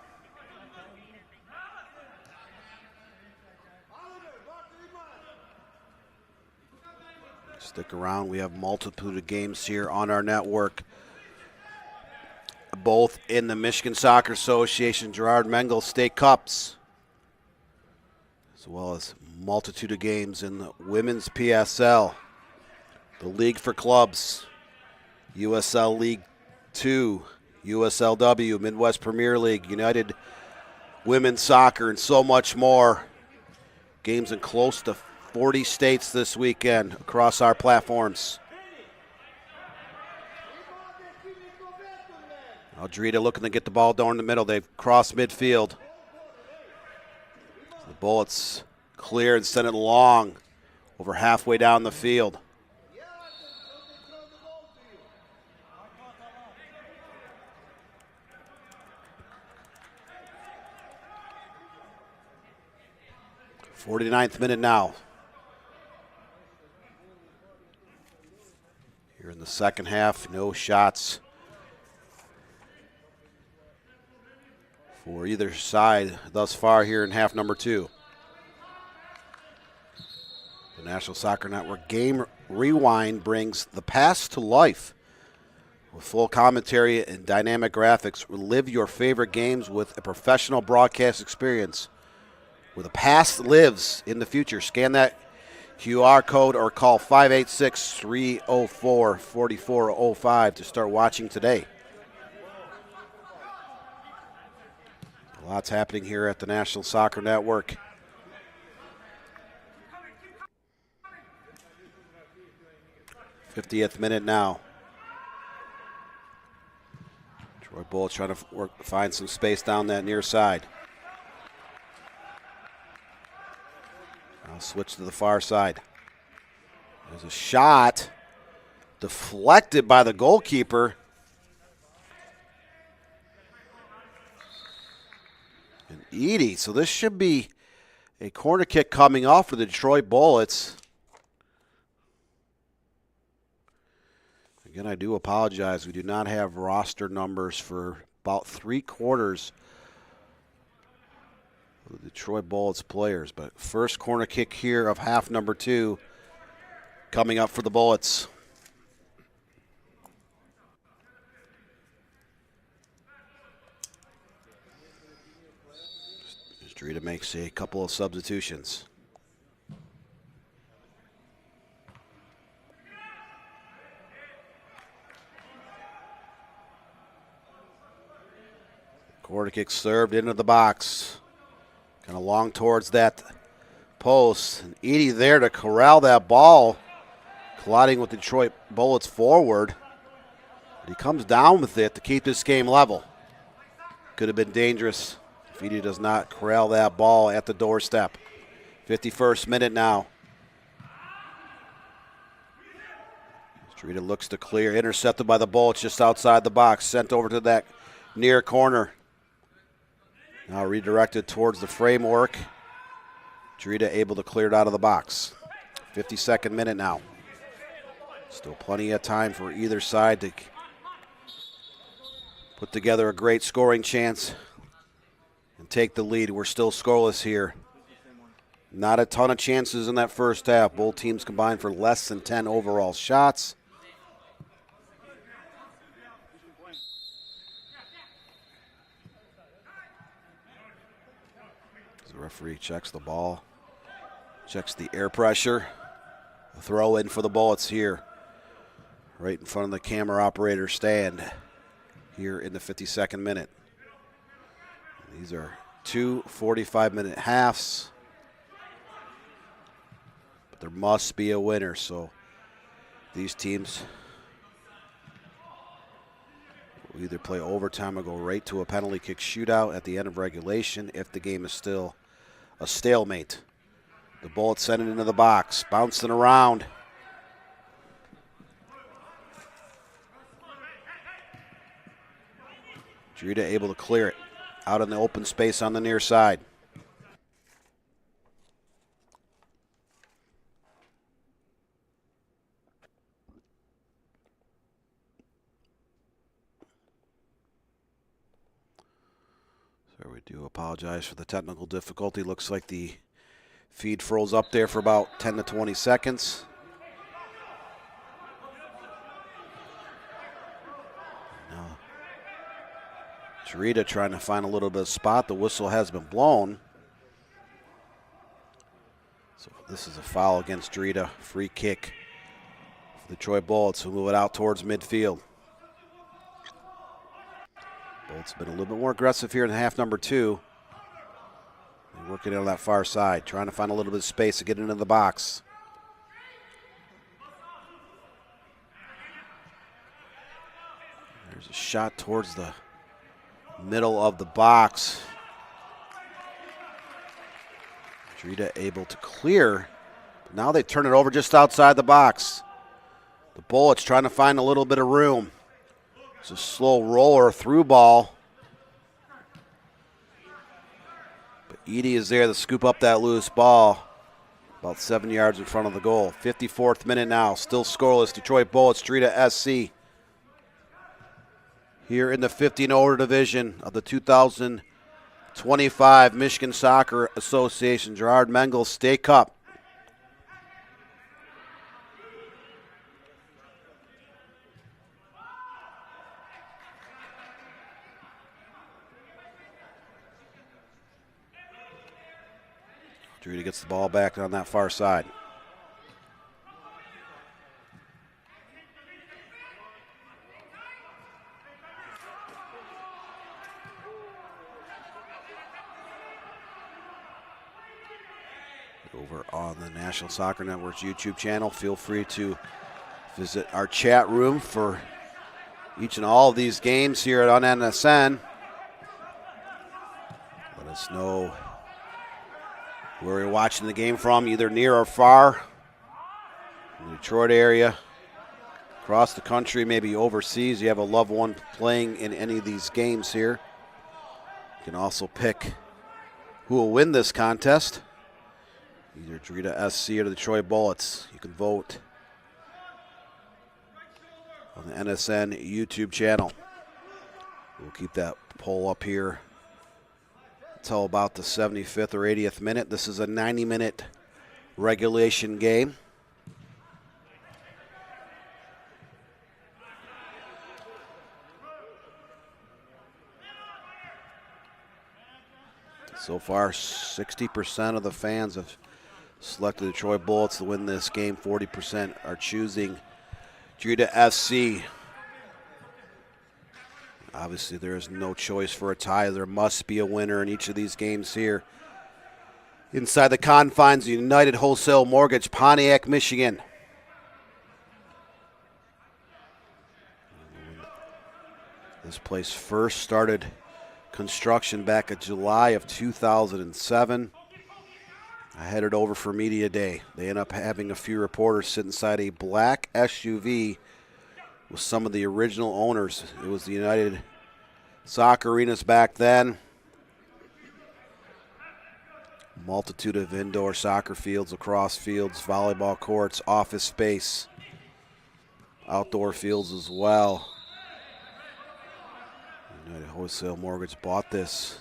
Stick around. We have multitude of games here on our network, both in the Michigan Soccer Association Gerard Mengel State Cups, as well as multitude of games in the Women's PSL, the League for Clubs, USL League 2, USLW, Midwest Premier League, United Women's Soccer, and so much more. Games in close to 40 states this weekend across our platforms. Now DRITA looking to get the ball down the middle. They've crossed midfield. The Bullets clear and send it long over halfway down the field. "49th minute now. Here in the second half, no shots for either side thus far here in half number 2. The National Soccer Network Game Rewind brings the past to life. With full commentary and dynamic graphics, relive your favorite games with a professional broadcast experience. Where the past lives in the future. Scan that QR code or call 586-304-4405 to start watching today. Lots happening here at the National Soccer Network. "50th minute now. Troy Bullets trying to find some space down that near side. Now switch to the far side. There's a shot deflected by the goalkeeper. And Edie, so this should be a corner kick coming off for the Detroit Bullets. Again, I do apologize. We do not have roster numbers for about 3/4 of the Detroit Bullets players. But first corner kick here of half number 2 coming up for the Bullets. DRITA makes a couple of substitutions. Corner kick served into the box. Kind of long towards that post. And Edie there to corral that ball. Colliding with the Detroit Bullets forward. But he comes down with it to keep this game level. Could have been dangerous if Edie does not corral that ball at the doorstep. 51st minute now. DRITA looks to clear. Intercepted by the Bullets just outside the box. Sent over to that near corner. Now redirected towards the framework. DRITA able to clear it out of the box. 52nd minute now. Still plenty of time for either side to put together a great scoring chance and take the lead. We're still scoreless here. Not a ton of chances in that first half. Both teams combined for less than 10 overall shots. The referee checks the ball, checks the air pressure. A throw in for the Bullets here, right in front of the camera operator stand here in the 52nd minute. These are 2 45-minute halves, but there must be a winner, so these teams will either play overtime or go right to a penalty kick shootout at the end of regulation if the game is still a stalemate. The Bullets send it into the box, bouncing around. DRITA able to clear it out in the open space on the near side. So we do apologize for the technical difficulty. Looks like the feed froze up there for about 10 to 20 seconds. Now, DRITA trying to find a little bit of spot. The whistle has been blown. So this is a foul against DRITA. Free kick for the Detroit Bullets, who move it out towards midfield. Bullets have been a little bit more aggressive here in half number 2. They're working on that far side, trying to find a little bit of space to get into the box. There's a shot towards the middle of the box. DRITA able to clear. But now they turn it over just outside the box. The Bullets trying to find a little bit of room. It's a slow roller through ball. But Edie is there to scoop up that loose ball about 7 yards in front of the goal. 54th minute now, still scoreless. Detroit Bullets, DRITA SC. Here in the 15-over division of the 2025 Michigan Soccer Association Gerard Mengel State Cup. DRITA gets the ball back on that far side. Over on the National Soccer Network's YouTube channel, feel free to visit our chat room for each and all of these games here on NSN. Let us know where you're watching the game from, either near or far, in the Detroit area, across the country, maybe overseas, you have a loved one playing in any of these games here. You can also pick who will win this contest, either DRITA SC or the Detroit Bullets. You can vote on the NSN YouTube channel. We'll keep that poll up here until about the 75th or 80th minute. This is a 90-minute regulation game. So far, 60% of the fans have selected the Detroit Bullets to win this game. 40% are choosing DRITA SC. Obviously, there is no choice for a tie. There must be a winner in each of these games here. Inside the confines of United Wholesale Mortgage, Pontiac, Michigan. This place first started construction back in July of 2007. I headed over for Media Day. They ended up having a few reporters sit inside a black SUV with some of the original owners. It was the United Soccer Arenas back then. Multitude of indoor soccer fields, lacrosse fields, volleyball courts, office space, outdoor fields as well. United Wholesale Mortgage bought this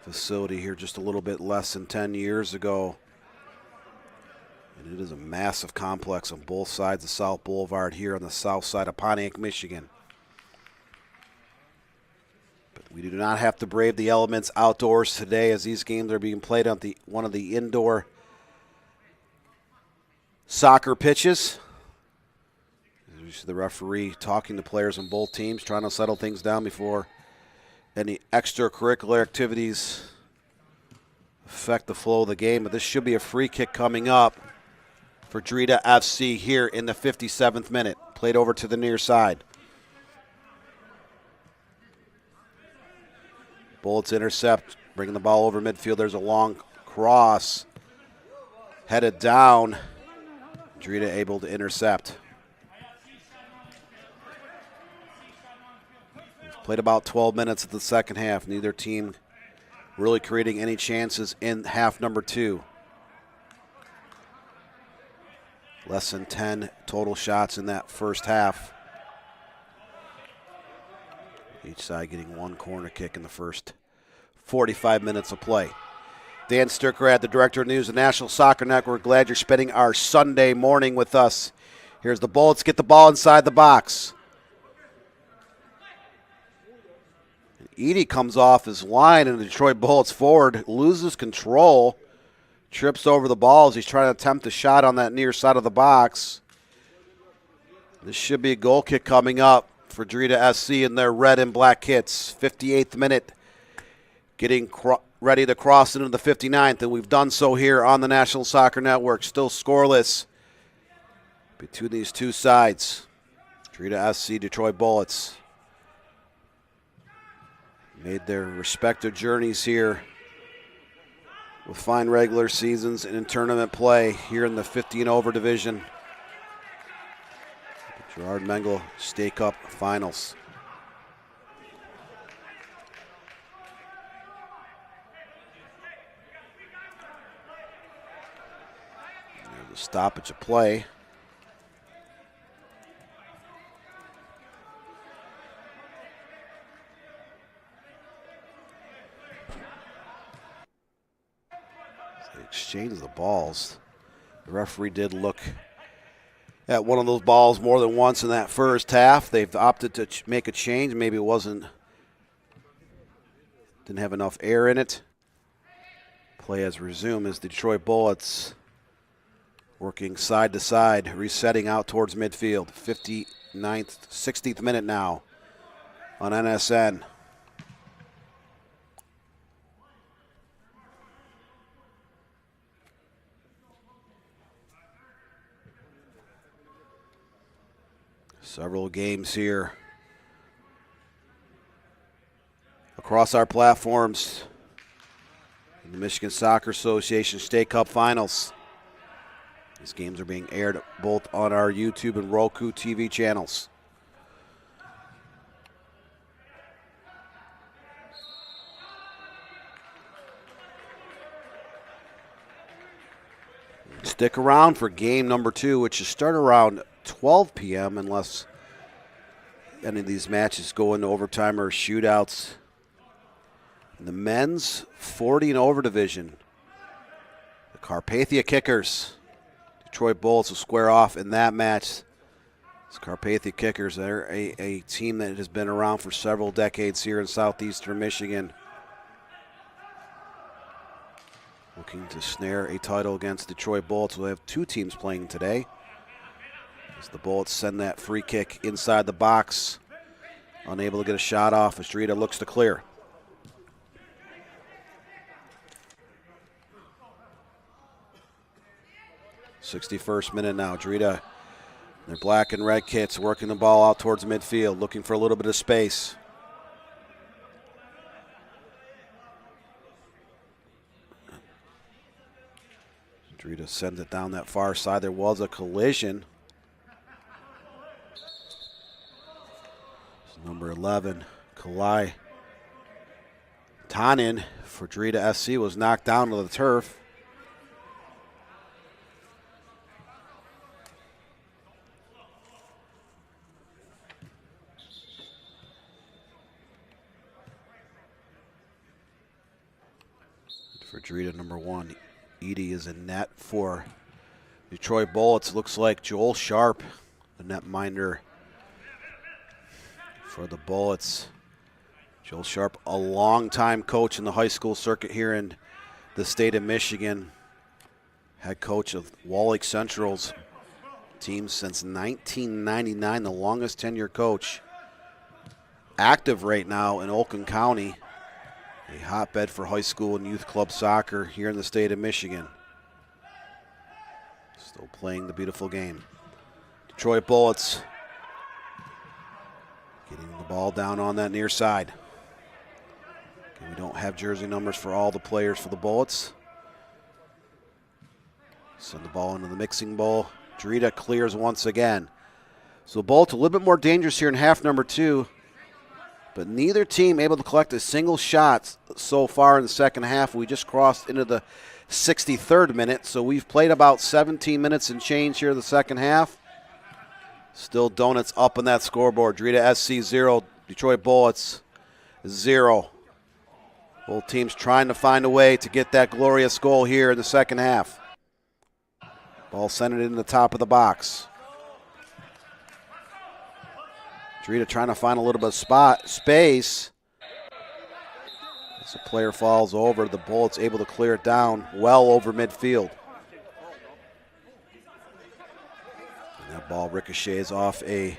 facility here just a little bit less than 10 years ago. And it is a massive complex on both sides of South Boulevard here on the south side of Pontiac, Michigan. But we do not have to brave the elements outdoors today, as these games are being played on one of the indoor soccer pitches. You see the referee talking to players on both teams, trying to settle things down before any extracurricular activities affect the flow of the game. But this should be a free kick coming up for DRITA FC here in the 57th minute. Played over to the near side. Bullets intercept, bringing the ball over midfield. There's a long cross. Headed down. DRITA able to intercept. We've played about 12 minutes of the second half. Neither team really creating any chances in half number 2. Less than 10 total shots in that first half. Each side getting one corner kick in the first 45 minutes of play. Dan Sturkrad, the Director of News of National Soccer Network. Glad you're spending our Sunday morning with us. Here's the Bullets. Get the ball inside the box. And Edie comes off his line, and the Detroit Bullets forward loses control. Trips over the ball as he's trying to attempt a shot on that near side of the box. This should be a goal kick coming up for DRITA SC in their red and black kits. 58th minute, getting ready to cross into the 59th, and we've done so here on the National Soccer Network. Still scoreless between these two sides. DRITA SC, Detroit Bullets made their respective journeys here with fine regular seasons and in tournament play here in the 50 and over division. Gerard Mengel State Cup Finals. There's a stoppage of play. Exchange the balls. The referee did look at one of those balls more than once in that first half. They've opted to make a change. Maybe it didn't have enough air in it. Play has resumed as the Detroit Bullets working side to side, resetting out towards midfield. 59th, 60th minute now on NSN. Several games here across our platforms in the Michigan Soccer Association State Cup Finals. These games are being aired both on our YouTube and Roku TV channels. Stick around for game number 2, which should start around 12 p.m. unless any of these matches go into overtime or shootouts. In the men's 40 and over division, the Carpathia Kickers, Detroit Bullets will square off in that match. These Carpathia Kickers, they're a team that has been around for several decades here in southeastern Michigan. Looking to snare a title against Detroit Bullets. We'll have 2 teams playing today. As the Bullets send that free kick inside the box. Unable to get a shot off as DRITA looks to clear. '61st minute now. DRITA, their black and red kits, working the ball out towards midfield, looking for a little bit of space. DRITA sends it down that far side. There was a collision. Number 11, Kalai Tanin for DRITA SC was knocked down to the turf. For DRITA, number 1, Edie is in net for Detroit Bullets. Looks like Joel Sharp, the netminder for the Bullets. Joel Sharp, a longtime coach in the high school circuit here in the state of Michigan. Head coach of Wall Lake Central's team since 1999, the longest tenure coach. Active right now in Oakland County, a hotbed for high school and youth club soccer here in the state of Michigan. Still playing the beautiful game. Detroit Bullets getting the ball down on that near side. Okay, we don't have jersey numbers for all the players for the Bullets. Send the ball into the mixing bowl. DRITA clears once again. So the Bullets a little bit more dangerous here in half number 2. But neither team able to collect a single shot so far in the second half. We just crossed into the 63rd minute, so we've played about 17 minutes and change here in the second half. Still donuts up on that scoreboard. DRITA SC 0, Detroit Bullets 0. Both teams trying to find a way to get that glorious goal here in the second half. Ball sent it in the top of the box. DRITA trying to find a little bit of space. As the player falls over, the Bullets able to clear it down well over midfield. And that ball ricochets off a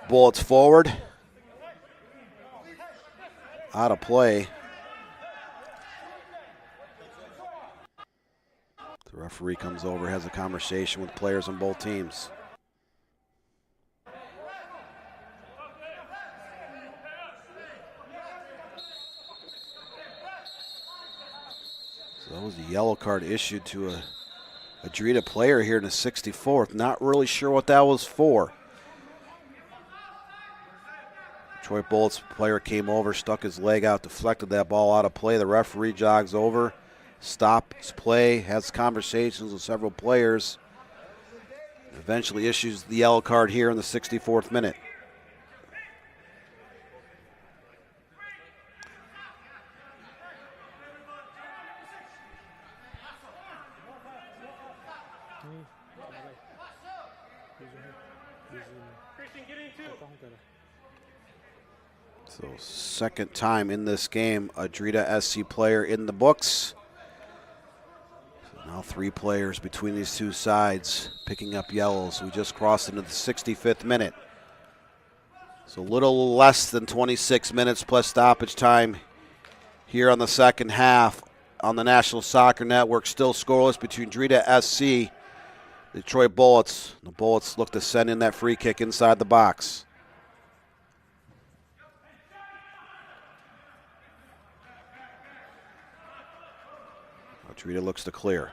Bullets forward. Out of play. The referee comes over, has a conversation with players on both teams. That was a yellow card issued to a DRITA player here in the 64th. Not really sure what that was for. Detroit Bullets player came over, stuck his leg out, deflected that ball out of play. The referee jogs over, stops play, has conversations with several players. Eventually issues the yellow card here in the 64th minute. So second time in this game, a DRITA SC player in the books. So now 3 players between these two sides picking up yellows. We just crossed into the 65th minute. So a little less than 26 minutes plus stoppage time here on the second half on the National Soccer Network. Still scoreless between DRITA SC, Detroit Bullets. The Bullets look to send in that free kick inside the box. DRITA looks to clear.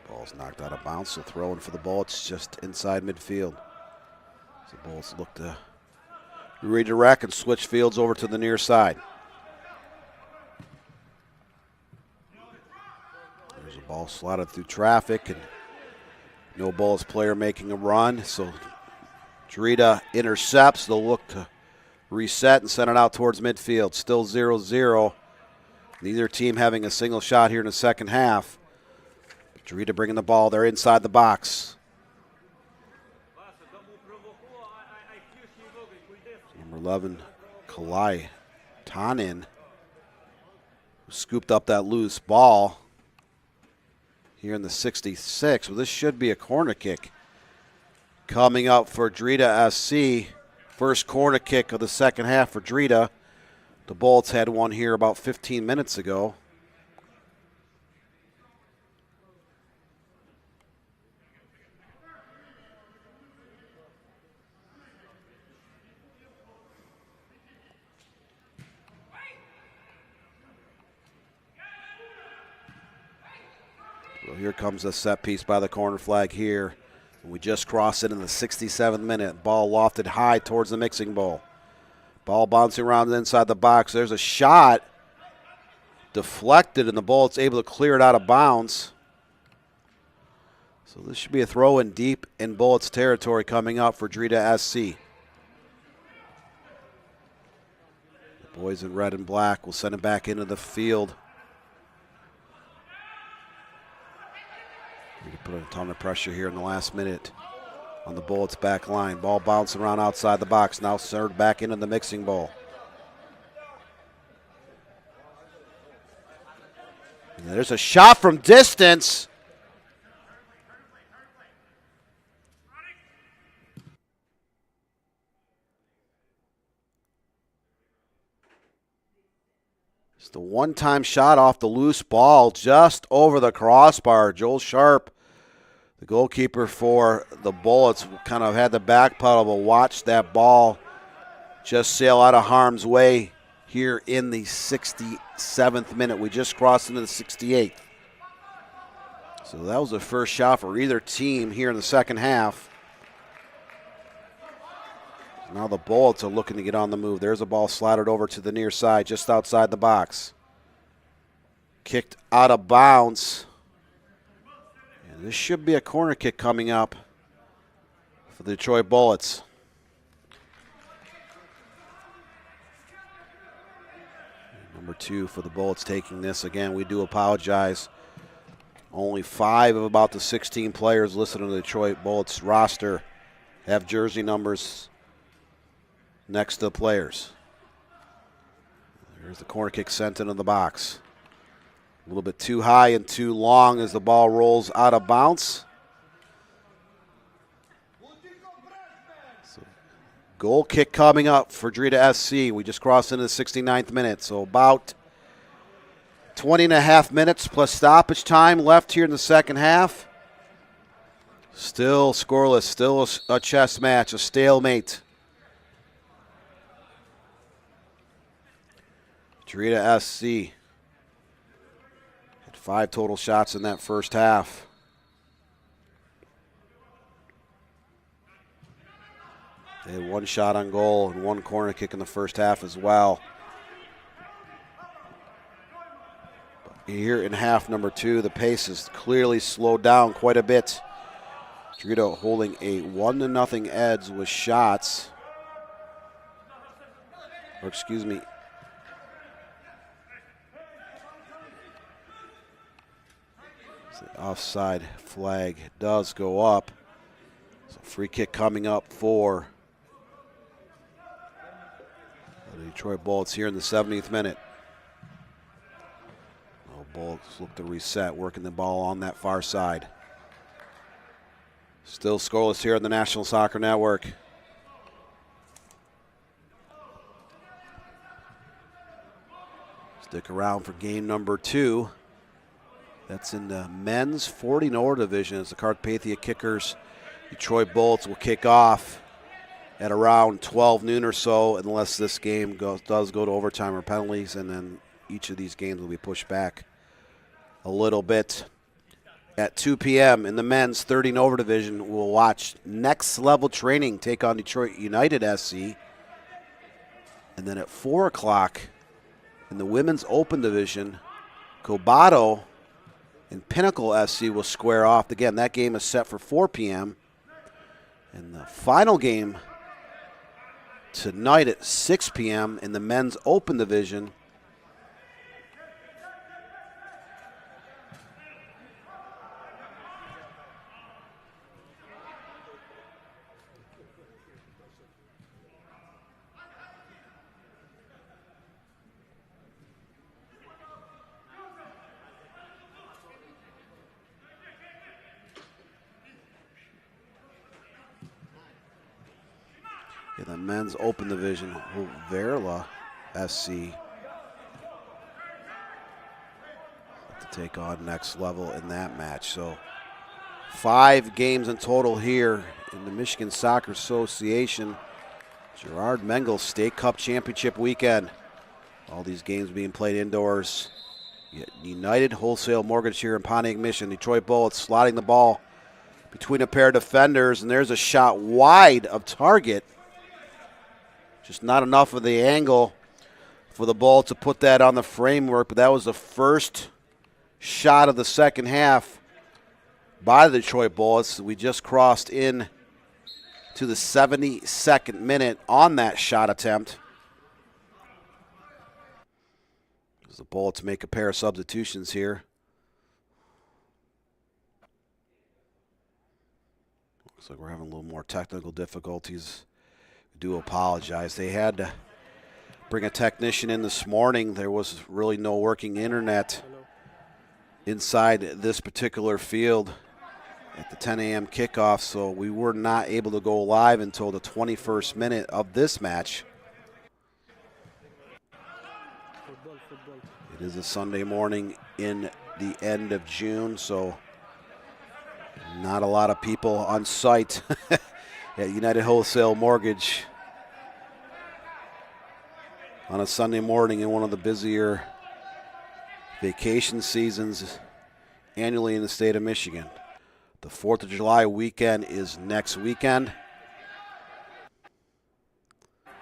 Ball's knocked out of bounds, so throwing for the Bullets just inside midfield. So the Bullets look to redirect and switch fields over to the near side. There's a ball slotted through traffic, and no Bullets player making a run, so DRITA intercepts. They'll look to reset and send it out towards midfield. Still 0-0. Neither team having a single shot here in the second half. DRITA bringing the ball. They're inside the box. Number 11, Kalai Tanin, who scooped up that loose ball here in the 66. Well, this should be a corner kick coming up for DRITA SC. First corner kick of the second half for DRITA. The Bullets had one here about 15 minutes ago. Well, here comes a set piece by the corner flag here. We just crossed it in the 67th minute. Ball lofted high towards the mixing bowl. Ball bouncing around inside the box. There's a shot deflected, and the Bullets able to clear it out of bounds. So this should be a throw in deep in Bullets territory coming up for DRITA SC. The boys in red and black will send it back into the field. We put a ton of pressure here in the last minute on the Bullets back line. Ball bouncing around outside the box. Now served back into the mixing bowl. And there's a shot from distance. It's the one-time shot off the loose ball just over the crossbar. Joel Sharp, the goalkeeper for the Bullets, kind of had the back pedal, but watched that ball just sail out of harm's way here in the 67th minute. We just crossed into the 68th. So that was the first shot for either team here in the second half. Now the Bullets are looking to get on the move. There's a ball slotted over to the near side, just outside the box. Kicked out of bounds. And this should be a corner kick coming up for the Detroit Bullets. Number 2 for the Bullets taking this. Again, we do apologize. Only 5 of about the 16 players listed on the Detroit Bullets roster have jersey numbers next to the players. There's the corner kick sent into the box. A little bit too high and too long as the ball rolls out of bounds. So, goal kick coming up for DRITA SC. We just crossed into the 69th minute, so about 20 and a half minutes plus stoppage time left here in the second half. Still scoreless, still a chess match, a stalemate. DRITA SC had 5 total shots in that first half. They had 1 shot on goal and 1 corner kick in the first half as well. But here in half number 2, the pace has clearly slowed down quite a bit. DRITA holding a 1-0 edge with shots. Or excuse me, offside flag does go up. So free kick coming up for the Detroit Bullets here in the 70th minute. Bullets look to reset, working the ball on that far side. Still scoreless here on the National Soccer Network. Stick around for game number 2. That's in the men's 40 North division as the Carpathia Kickers. Detroit Bullets will kick off at around 12 noon or so, unless this game does go to overtime or penalties, and then each of these games will be pushed back a little bit. At 2 p.m. in the men's 30 and over division, we'll watch Next Level Training take on Detroit United SC. And then at 4 o'clock in the women's open division, Cobato and Pinnacle SC will square off. Again, that game is set for 4 p.m. And the final game tonight at 6 p.m. in the men's open division, in the men's open division, Verla SC to take on Next Level in that match. So 5 games in total here in the Michigan Soccer Association Gerard Mengel State Cup Championship weekend. All these games being played indoors. United Wholesale Mortgage here in Pontiac, Michigan. Detroit Bullets slotting the ball between a pair of defenders, and there's a shot wide of target. Just not enough of the angle for the ball to put that on the framework, but that was the first shot of the second half by the Detroit Bullets. We just crossed in to the 72nd minute on that shot attempt. As the Bullets make a pair of substitutions here. Looks like we're having a little more technical difficulties. Do apologize. They had to bring a technician in this morning. There was really no working internet inside this particular field at the 10 a.m. kickoff, so we were not able to go live until the 21st minute of this match. It is a Sunday morning in the end of June, so not a lot of people on site at United Wholesale Mortgage on a Sunday morning in one of the busier vacation seasons annually in the state of Michigan. The 4th of July weekend is next weekend.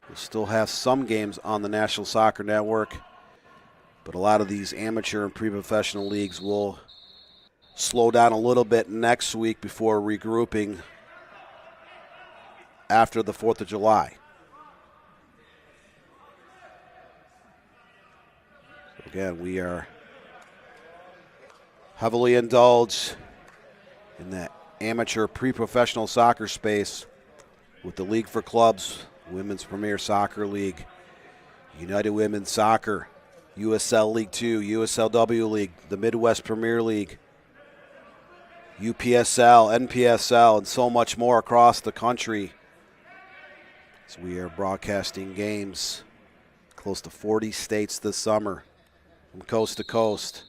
We'll still have some games on the National Soccer Network, but a lot of these amateur and pre-professional leagues will slow down a little bit next week before regrouping after the 4th of July. Again, we are heavily indulged in that amateur pre-professional soccer space with the League for Clubs, Women's Premier Soccer League, United Women's Soccer, USL League 2, USLW League, the Midwest Premier League, UPSL, NPSL, and so much more across the country. So we are broadcasting games close to 40 states this summer. From coast to coast,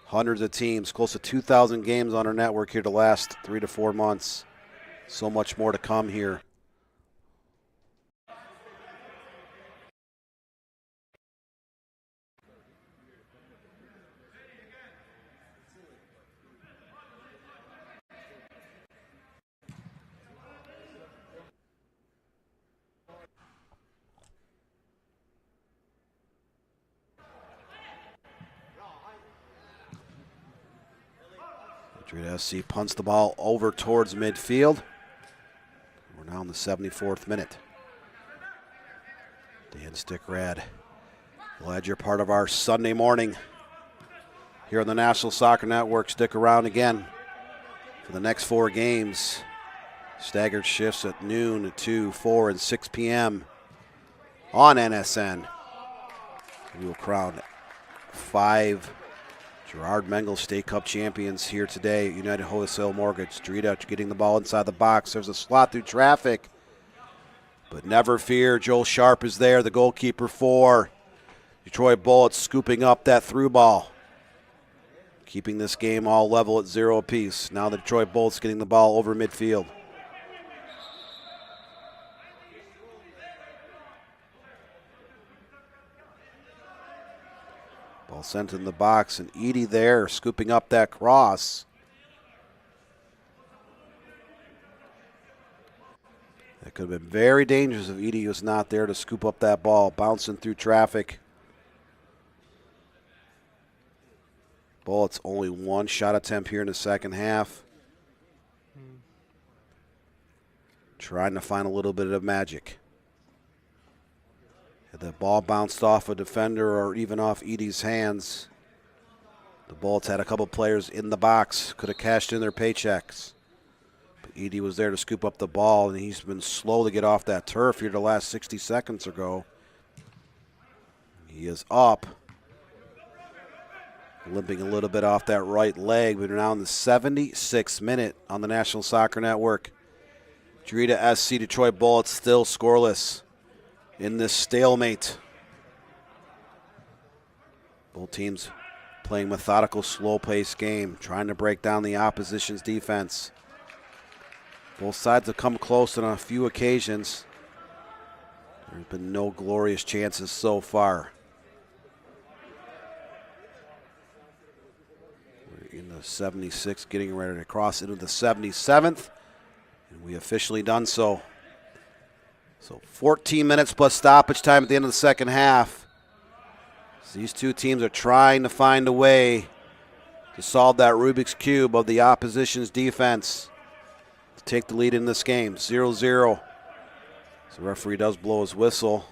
hundreds of teams, close to 2,000 games on our network here the last 3 to 4 months. So much more to come here. DRITA SC punts the ball over towards midfield. We're now in the 74th minute. Dan Stickrad, glad you're part of our Sunday morning here on the National Soccer Network. Stick around again for the next 4 games. Staggered shifts at noon, 2, 4, and 6 p.m. on NSN. We will crown 5 Gerard Mengel State Cup champions here today at United Wholesale Mortgage. DRITA getting the ball inside the box. There's a slot through traffic. But never fear, Joel Sharp is there, the goalkeeper for Detroit Bullets, scooping up that through ball. Keeping this game all level at 0 apiece. Now the Detroit Bullets getting the ball over midfield. sent in the box, and Edie there scooping up that cross. That could have been very dangerous if Edie was not there to scoop up that ball, bouncing through traffic. Bullets only one shot attempt here in the second half. Trying to find a little bit of magic. Had the ball bounced off a defender or even off Edie's hands, the Bullets had a couple players in the box, could have cashed in their paychecks. But Edie was there to scoop up the ball, and he's been slow to get off that turf here the last 60 seconds ago. He is up. Limping a little bit off that right leg. We're now in the 76th minute on the National Soccer Network. DRITA SC Detroit Bullets still scoreless in this stalemate. Both teams playing methodical, slow-paced game, trying to break down the opposition's defense. Both sides have come close on a few occasions. There's been no glorious chances so far. We're in the 76th, getting ready to cross into the 77th. And we officially done so. So 14 minutes plus stoppage time at the end of the second half. So these two teams are trying to find a way to solve that Rubik's Cube of the opposition's defense to take the lead in this game. 0-0. So the referee does blow his whistle.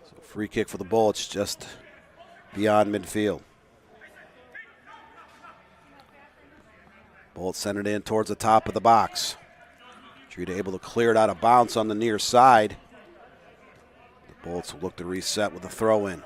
So free kick for the Bullets just beyond midfield. Bullets send it in towards the top of the box. DRITA able to clear it out of bounds on the near side. The Bullets will look to reset with a throw in.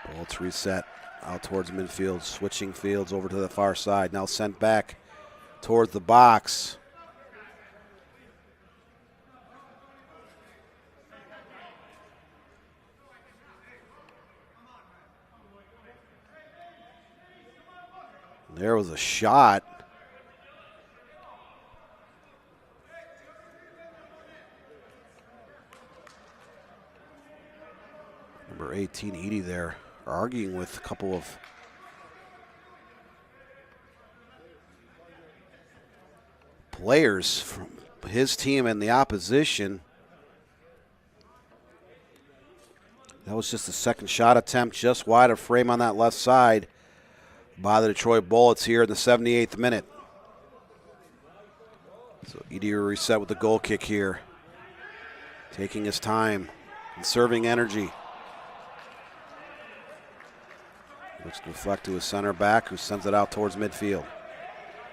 The Bullets reset out towards midfield, switching fields over to the far side. Now sent back towards the box. There was a shot. Number 18, Edie there, arguing with a couple of players from his team and the opposition. That was just the second shot attempt, just wide of frame on that left side by the Detroit Bullets here in the 78th minute. So Edie will reset with the goal kick here. Taking his time, conserving energy. Looks to deflect to his center back, who sends it out towards midfield.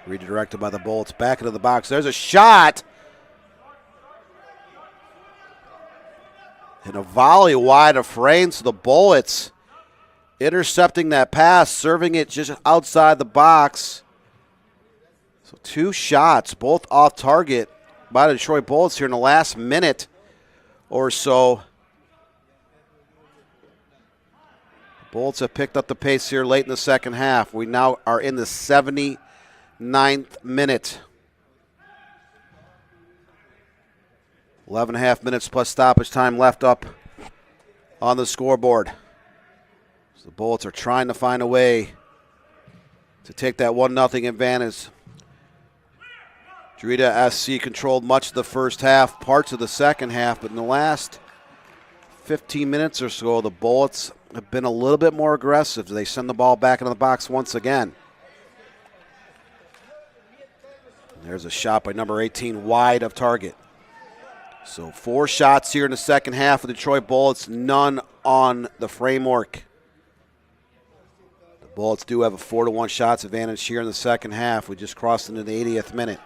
Redirected by the Bullets, back into the box. There's a shot! And a volley wide of frame, so the Bullets intercepting that pass, serving it just outside the box. So two shots, both off target by the Detroit Bullets here in the last minute or so. The Bullets have picked up the pace here late in the second half. We now are in the 79th minute. 11.5 minutes plus stoppage time left up on the scoreboard. So the Bullets are trying to find a way to take that 1-0 advantage. DRITA SC controlled much of the first half, parts of the second half, but in the last 15 minutes or so, the Bullets have been a little bit more aggressive. They send the ball back into the box once again. And there's a shot by number 18 wide of target. So 4 shots here in the second half of the Detroit Bullets, none on the framework. The Bullets do have a 4-1 shots advantage here in the second half. We just crossed into the 80th minute.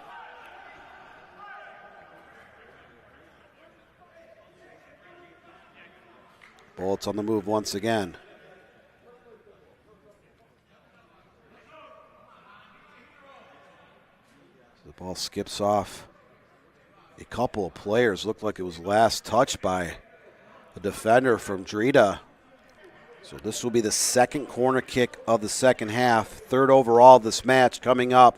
Bullets on the move once again. So the ball skips off a couple of players. Looked like it was last touched by a defender from DRITA. So this will be the second corner kick of the second half, third overall of this match coming up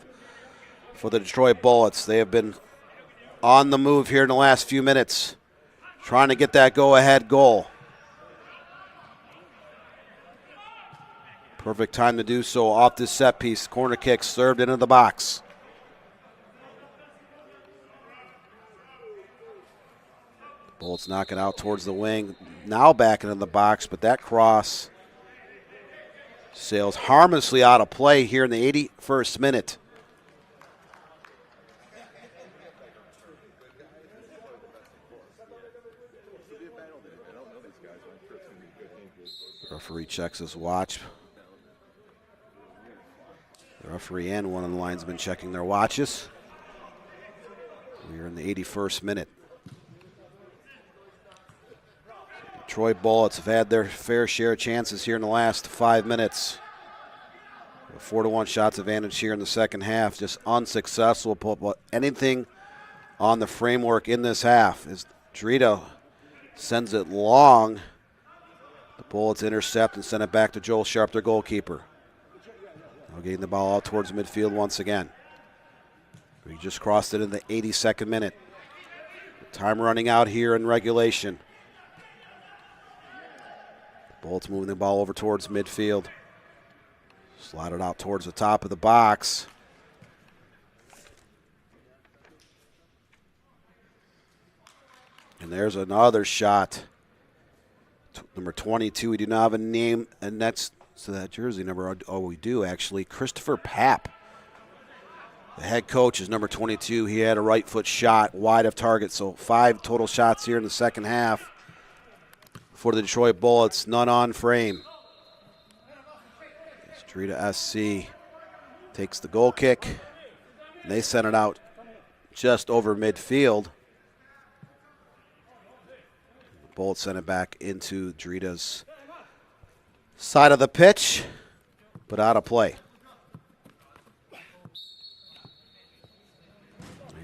for the Detroit Bullets. They have been on the move here in the last few minutes, trying to get that go-ahead goal. Perfect time to do so off this set piece. Corner kick served into the box. Bullets knock it out towards the wing. Now back into the box, but that cross sails harmlessly out of play here in the 81st minute. Referee checks his watch. The referee and one of the linesmen checking their watches. We are in the 81st minute. Detroit Bullets have had their fair share of chances here in the last 5 minutes. 4-1 shots advantage here in the second half. Just unsuccessful. Put anything on the framework in this half as DRITA sends it long. The Bullets intercept and send it back to Joel Sharp, their goalkeeper. Now getting the ball out towards midfield once again. We just crossed it in the 82nd minute. Time running out here in regulation. Bullets moving the ball over towards midfield. Slide it out towards the top of the box. And there's another shot. Number 22, we do not have a name next to that jersey number. Oh, we do actually. Christopher Papp. The head coach is number 22. He had a right foot shot wide of target. So 5 total shots here in the second half for the Detroit Bullets. None on frame. DRITA SC takes the goal kick. And they send it out just over midfield. Bullets send it back into DRITA's side of the pitch, but out of play.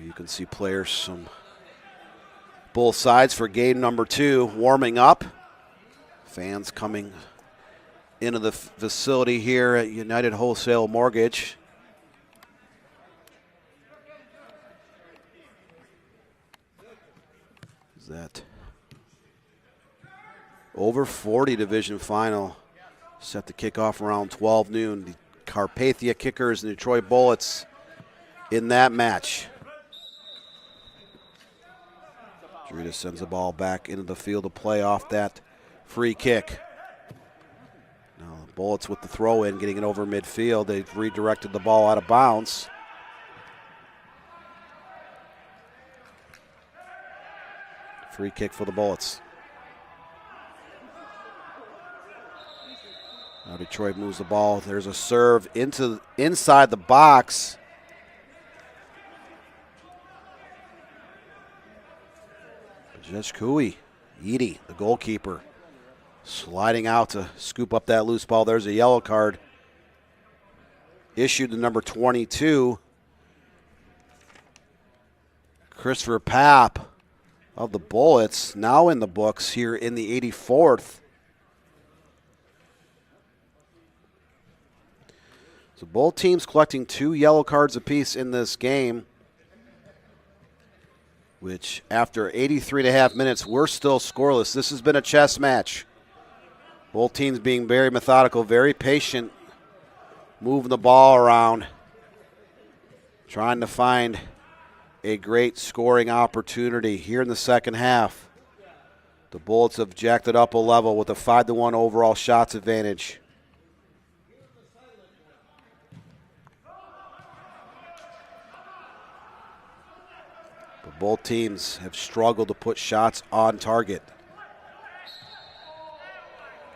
You can see players from both sides for game number 2 warming up. Fans coming into the facility here at United Wholesale Mortgage. Is that over 40 division final set to kick off around 12 noon. The Carpathia Kickers and Detroit Bullets in that match. DRITA sends the ball back into the field of play off that free kick. Now the Bullets with the throw in, getting it over midfield. They've redirected the ball out of bounds. Free kick for the Bullets. Now Detroit moves the ball. There's a serve inside the box. Jeshkui, Edie, the goalkeeper, sliding out to scoop up that loose ball. There's a yellow card issued to number 22. Christopher Papp of the Bullets, now in the books here in the 84th. So both teams collecting 2 yellow cards apiece in this game, which after 83.5 minutes, we're still scoreless. This has been a chess match. Both teams being very methodical, very patient, moving the ball around, trying to find a great scoring opportunity here in the second half. The Bullets have jacked it up a level with a 5-1 overall shots advantage. But both teams have struggled to put shots on target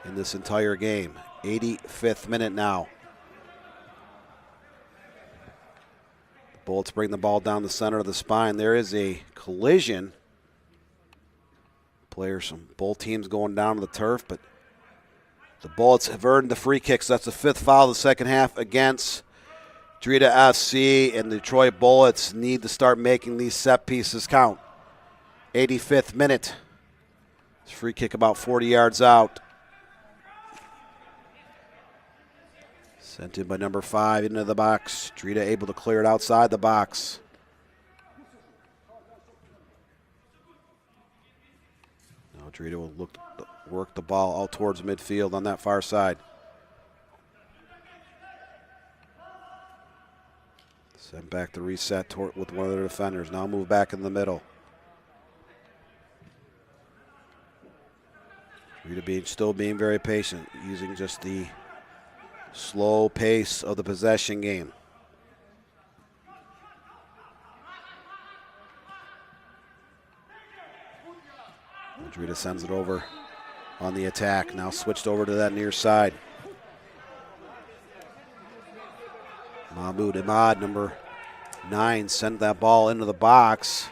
in this entire game. 85th minute now. The Bullets bring the ball down the center of the spine. There is a collision. Players from both teams going down to the turf, but the Bullets have earned the free kicks. That's the 5th foul of the second half against DRITA FC, and the Detroit Bullets need to start making these set pieces count. 85th minute. Free kick about 40 yards out. Sent in by number 5 into the box. DRITA able to clear it outside the box. Now DRITA will work the ball out towards midfield on that far side. Send back the reset with one of the defenders. Now move back in the middle. DRITA still being very patient, using just the slow pace of the possession game. DRITA sends it over on the attack. Now switched over to that near side. Mahmoud Ahmad, number 9, sent that ball into the box.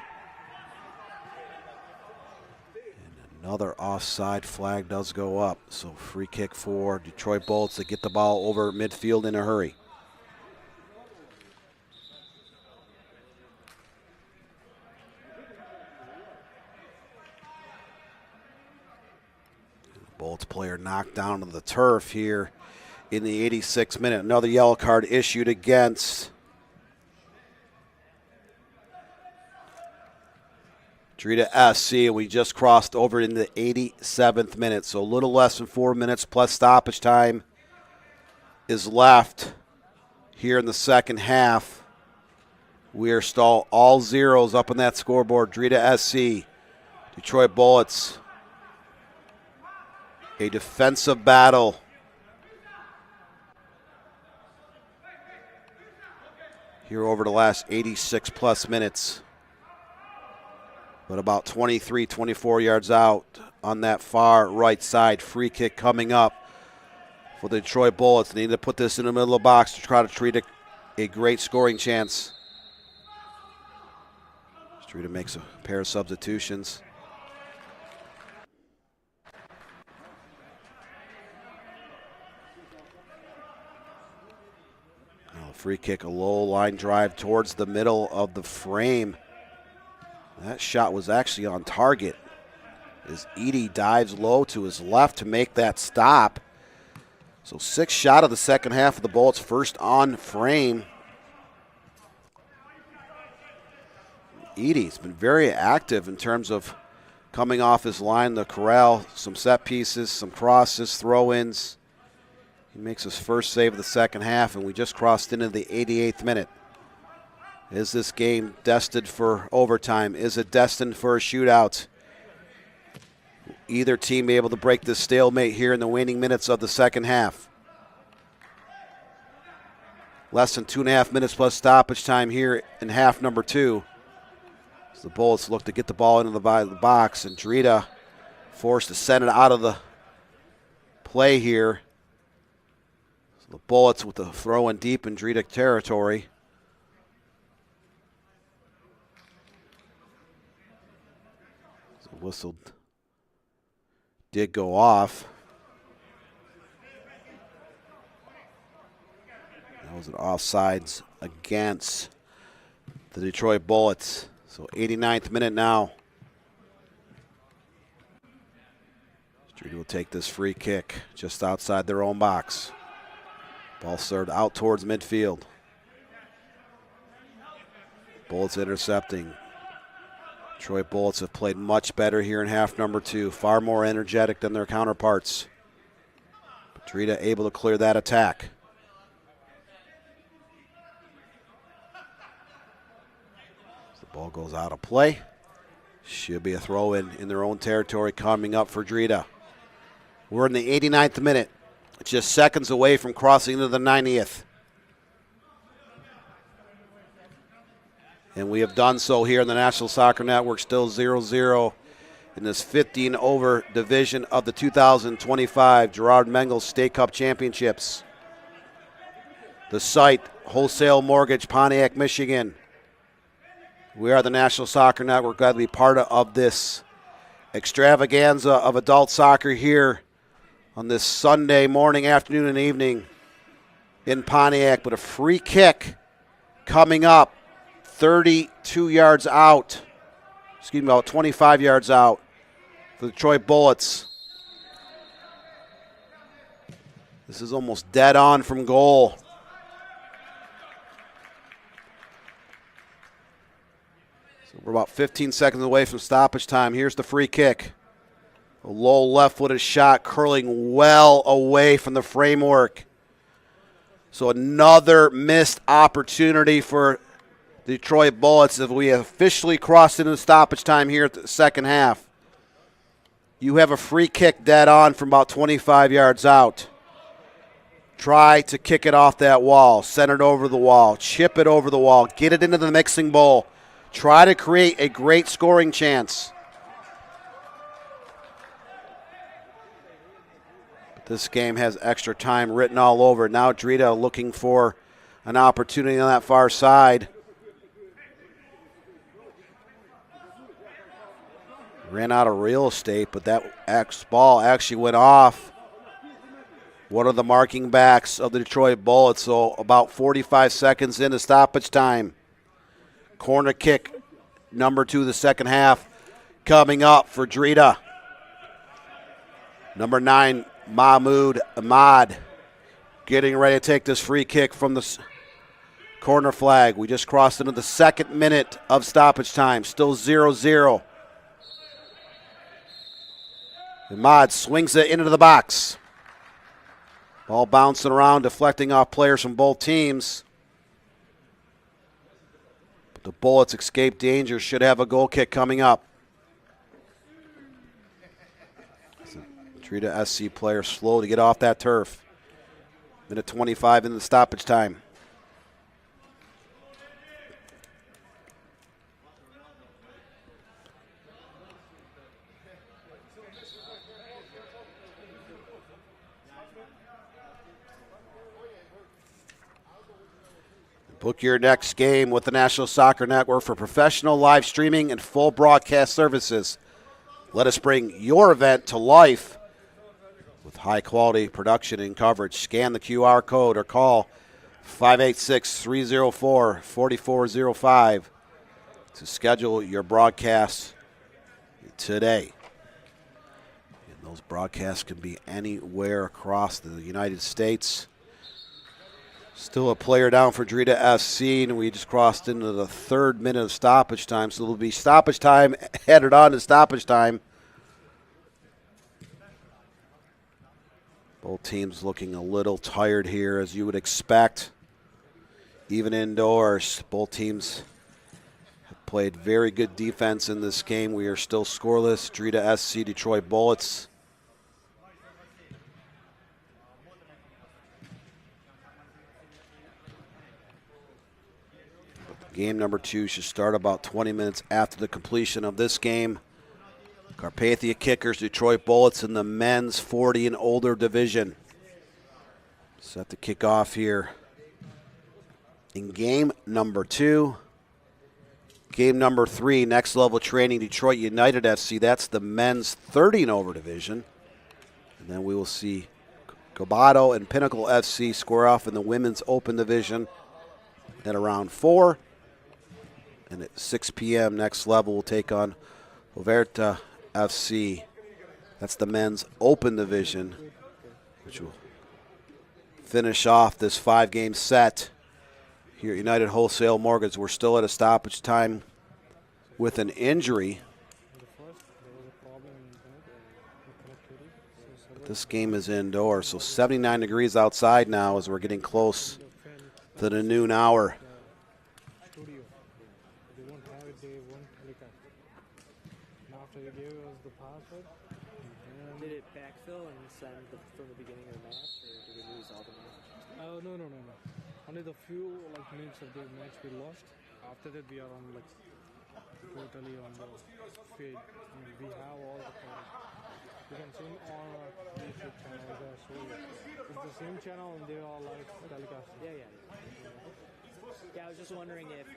And another offside flag does go up. So free kick for Detroit Bullets to get the ball over midfield in a hurry. Bullets player knocked down to the turf here in the 86th minute. Another yellow card issued against DRITA SC. We just crossed over in the 87th minute, so a little less than 4 minutes plus stoppage time is left here in the second half. We are still all zeros up on that scoreboard. DRITA SC, Detroit Bullets. A defensive battle. Here over the last 86 plus minutes. But about 23, 24 yards out on that far right side. Free kick coming up for the Detroit Bullets. They need to put this in the middle of the box to try to treat a great scoring chance. DRITA makes a pair of substitutions. Free kick, a low line drive towards the middle of the frame. That shot was actually on target as Edie dives low to his left to make that stop. So 6th shot of the second half of the Bullets, first on frame. Edie's been very active in terms of coming off his line, the corral, some set pieces, some crosses, throw-ins. He makes his first save of the second half, and we just crossed into the 88th minute. Is this game destined for overtime? Is it destined for a shootout? Either team be able to break this stalemate here in the waning minutes of the second half. Less than 2.5 minutes plus stoppage time here in half number 2. As the Bullets look to get the ball into the box, and DRITA forced to send it out of the play here. The Bullets with the throw in deep in DRITA territory. The whistle did go off. That was an offsides against the Detroit Bullets. So 89th minute now. DRITA will take this free kick just outside their own box. Ball served out towards midfield. Bullets intercepting. Detroit Bullets have played much better here in half number 2. Far more energetic than their counterparts. But DRITA able to clear that attack. As the ball goes out of play. Should be a throw in their own territory coming up for DRITA. We're in the 89th minute. Just seconds away from crossing into the 90th. And we have done so here in the National Soccer Network, still 0-0 in this 15-over division of the 2025 Gerard Mengel State Cup Championships. The site, Wholesale Mortgage, Pontiac, Michigan. We are the National Soccer Network. Glad to be part of this extravaganza of adult soccer here on this Sunday morning, afternoon, and evening in Pontiac. But a free kick coming up 32 yards out. Excuse me, about 25 yards out for the Detroit Bullets. This is almost dead on from goal. So we're about 15 seconds away from stoppage time. Here's the free kick. A low left-footed shot curling well away from the framework. So another missed opportunity for the Detroit Bullets as we officially crossed into stoppage time here at the second half. You have a free kick dead on from about 25 yards out. Try to kick it off that wall, send it over the wall, chip it over the wall, get it into the mixing bowl. Try to create a great scoring chance. But this game has extra time written all over. Now DRITA looking for an opportunity on that far side. Ran out of real estate, but that ball actually went off one of the marking backs of the Detroit Bullets. So about 45 seconds into stoppage time. Corner kick, number 2 of the second half, coming up for DRITA. Number 9, Mahmoud Ahmad, getting ready to take this free kick from the corner flag. We just crossed into the second minute of stoppage time, still 0-0. Ahmad swings it into the box. Ball bouncing around, deflecting off players from both teams. But the Bullets escape danger, should have a goal kick coming up. DRITA SC player slow to get off that turf. Minute 25 into the stoppage time. Book your next game with the National Soccer Network for professional live streaming and full broadcast services. Let us bring your event to life with high-quality production and coverage. Scan the QR code or call 586-304-4405 to schedule your broadcast today. And those broadcasts can be anywhere across the United States. Still a player down for DRITA SC, and we just crossed into the third minute of stoppage time. So there'll be stoppage time headed on to stoppage time. Both teams looking a little tired here, as you would expect. Even indoors, both teams have played very good defense in this game. We are still scoreless. DRITA SC, Detroit Bullets. Game number 2 should start about 20 minutes after the completion of this game. Carpathia Kickers, Detroit Bullets in the men's 40 and older division. Set to kick off here in game number 2. Game number 3, next level training, Detroit United FC. That's the men's 30 and over division. And then we will see Cobato and Pinnacle FC square off in the women's open division at around 4. And at 6 p.m. next level will take on Overta FC. That's the men's open division, which will finish off this 5-game set here at United Wholesale Mortgage. We're still at a stoppage time with an injury. But this game is indoors, so 79 degrees outside now as we're getting close to the noon hour. Did it backfill and send from the beginning of the match, or did we lose all the match? No. Only the few minutes of the match we lost. After that, we are on totally on the fade. We have all the players. You can see on our YouTube channel there. So it's the same channel and they are telecasting. Yeah. Yeah, I was just wondering if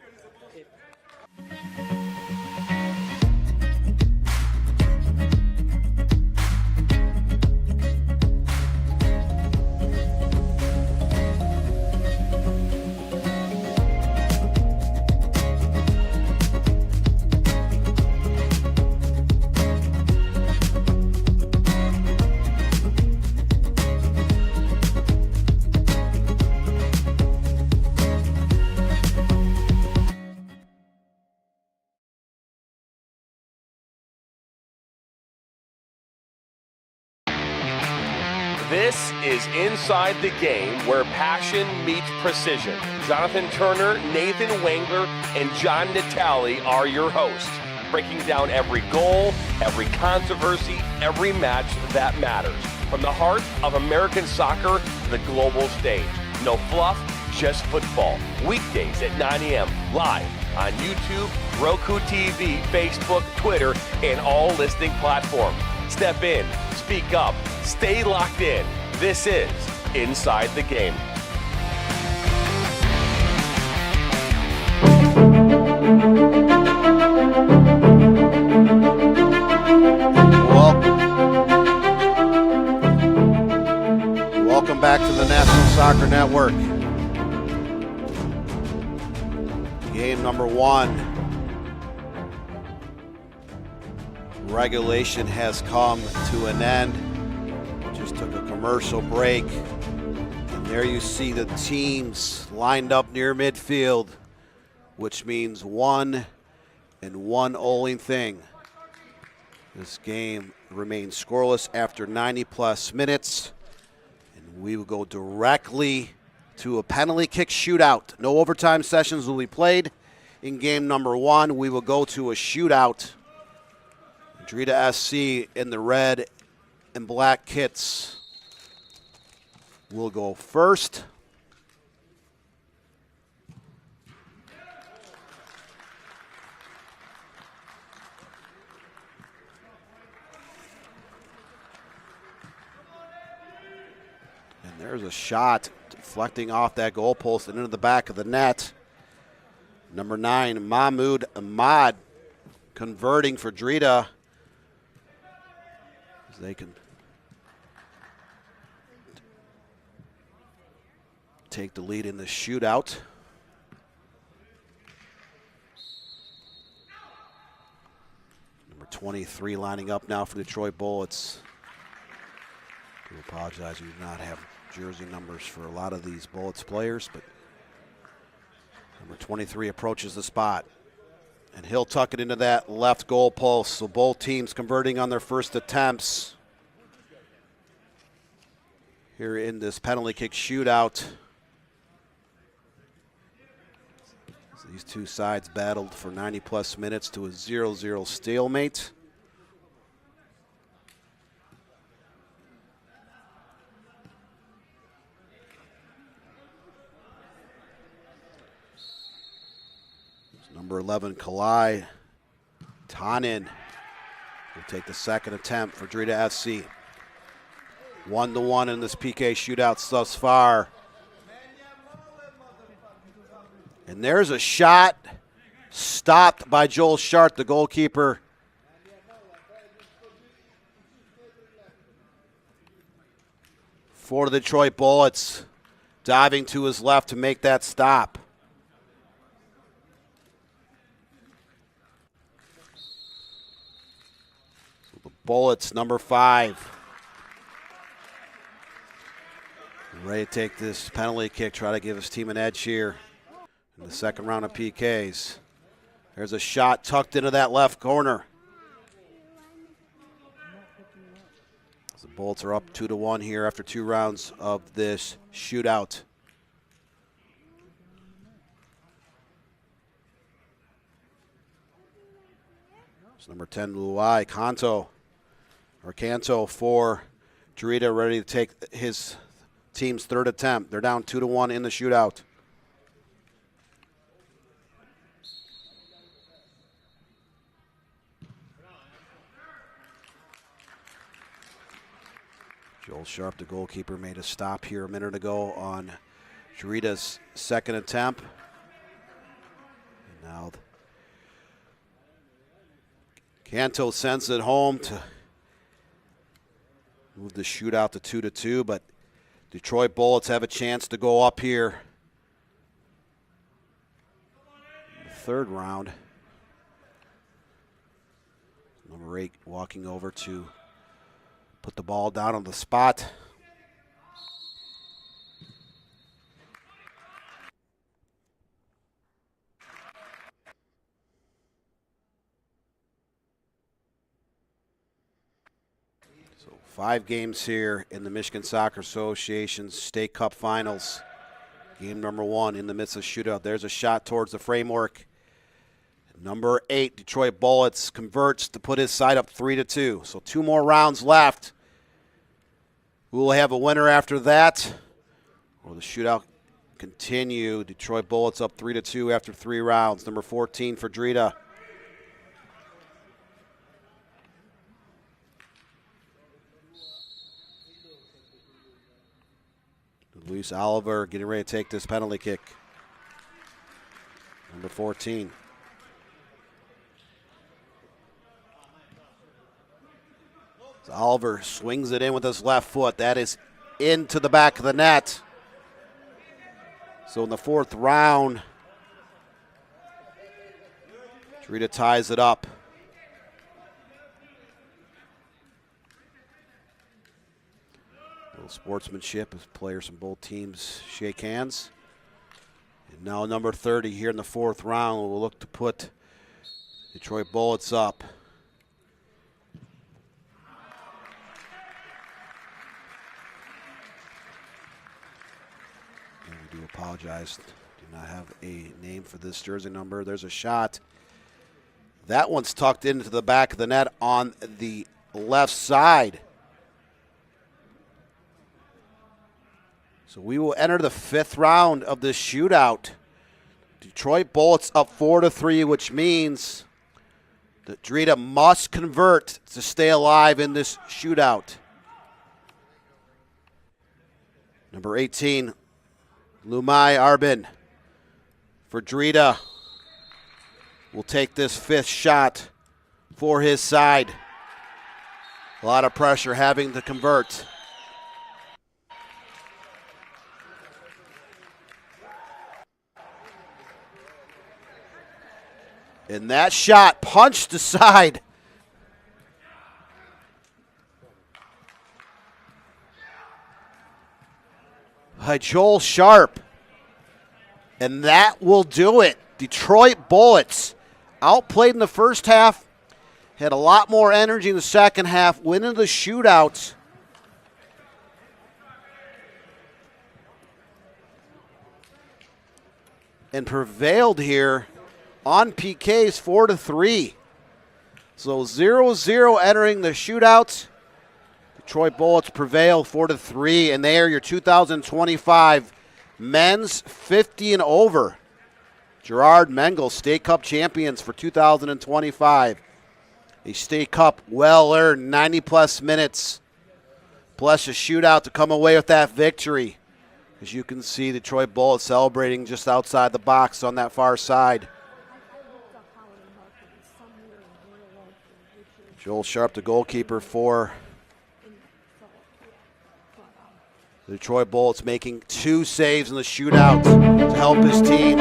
This is Inside the Game, where passion meets precision. Jonathan Turner, Nathan Wengler, and John Natale are your hosts, breaking down every goal, every controversy, every match that matters. From the heart of American soccer to the global stage. No fluff, just football. Weekdays at 9 a.m. live on YouTube, Roku TV, Facebook, Twitter, and all listening platforms. Step in, speak up, stay locked in. This is Inside the Game. Welcome back to the National Soccer Network. Game number 1. Regulation has come to an end. Just took a commercial break. And there you see the teams lined up near midfield, which means one only thing. This game remains scoreless after 90-plus minutes. And we will go directly to a penalty kick shootout. No overtime sessions will be played in game number 1. We will go to a shootout. DRITA SC in the red and black kits will go first. And there's a shot deflecting off that goalpost and into the back of the net. Number 9, Mahmoud Ahmad, converting for DRITA. As they can take the lead in the shootout. Number 23 lining up now for Detroit Bullets. I do apologize, we do not have jersey numbers for a lot of these Bullets players, but number 23 approaches the spot. And he'll tuck it into that left goal post. So both teams converting on their first attempts here in this penalty kick shootout. So these two sides battled for 90-plus minutes to a 0-0 stalemate. Number 11, Kalai Tanin will take the second attempt for DRITA SC. 1-1 in this PK shootout thus far. And there's a shot stopped by Joel Sharp, the goalkeeper. For the Detroit Bullets, diving to his left to make that stop. Bullets, number 5. Ready to take this penalty kick, try to give his team an edge here in the second round of PKs. There's a shot tucked into that left corner. The Bullets are up 2-1 here after 2 rounds of this shootout. It's number 10, Luai Canto for DRITA, ready to take his team's third attempt. They're down 2-1 in the shootout. Joel Sharp, the goalkeeper, made a stop here a minute ago on DRITA's second attempt. And now Canto sends it home to move the shootout to 2-2, but Detroit Bullets have a chance to go up here in the third round. Number 8 walking over to put the ball down on the spot. So 5 games here in the Michigan Soccer Association State Cup Finals. Game number 1 in the midst of shootout. There's a shot towards the framework. Number 8, Detroit Bullets, converts to put his side up 3-2. So 2 more rounds left. We will have a winner after that. Will the shootout continue? Detroit Bullets up 3-2 after 3 rounds. Number 14 for DRITA. Luis Oliver getting ready to take this penalty kick. Number 14. So Oliver swings it in with his left foot. That is into the back of the net. So in the 4th round, DRITA ties it up. Little sportsmanship as players from both teams shake hands. And now number 30 here in the 4th round will look to put Detroit Bullets up. And we do apologize. Do not have a name for this jersey number. There's a shot. That one's tucked into the back of the net on the left side. So we will enter the 5th round of this shootout. Detroit Bullets up 4-3, which means that DRITA must convert to stay alive in this shootout. Number 18, Lumai Arbin for DRITA will take this 5th shot for his side. A lot of pressure having to convert. And that shot punched aside. By Joel Sharp. And that will do it. Detroit Bullets outplayed in the first half. Had a lot more energy in the second half. Went into the shootouts. And prevailed here on PKs 4-3. So 0-0 entering the shootouts. Detroit Bullets prevail 4-3, and they are your 2025 men's 50 and over Gerard Mengel State Cup champions for 2025. A State Cup well-earned 90-plus minutes, plus a shootout to come away with that victory. As you can see, Detroit Bullets celebrating just outside the box on that far side. Joel Sharp, the goalkeeper for the Detroit Bullets, making 2 saves in the shootout to help his team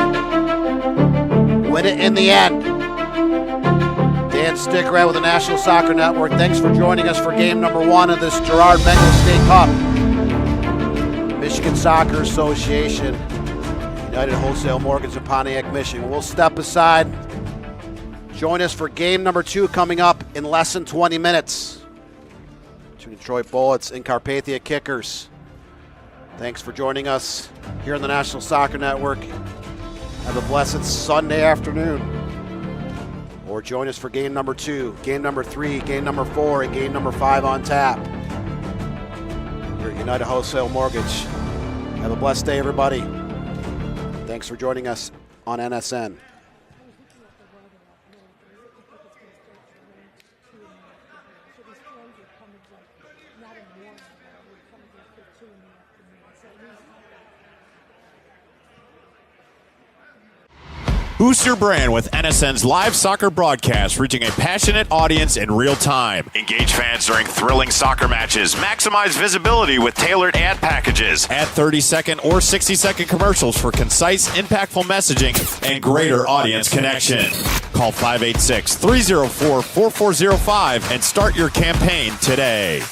win it in the end. Dan Stickrad with the National Soccer Network. Thanks for joining us for game number 1 of this Gerard Mengel State Cup. Michigan Soccer Association, United Wholesale Mortgage in Pontiac, Michigan. We'll step aside. Join us for game number 2 coming up in less than 20 minutes. 2 Detroit Bullets and Carpathia Kickers. Thanks for joining us here on the National Soccer Network. Have a blessed Sunday afternoon. Or join us for game number 2, game number 3, game number 4, and game number 5 on tap. Here at United Wholesale Mortgage. Have a blessed day, everybody. Thanks for joining us on NSN. Boost your brand with NSN's live soccer broadcast, reaching a passionate audience in real time. Engage fans during thrilling soccer matches. Maximize visibility with tailored ad packages. Add 30-second or 60-second commercials for concise, impactful messaging and greater audience connection. Call 586-304-4405 and start your campaign today.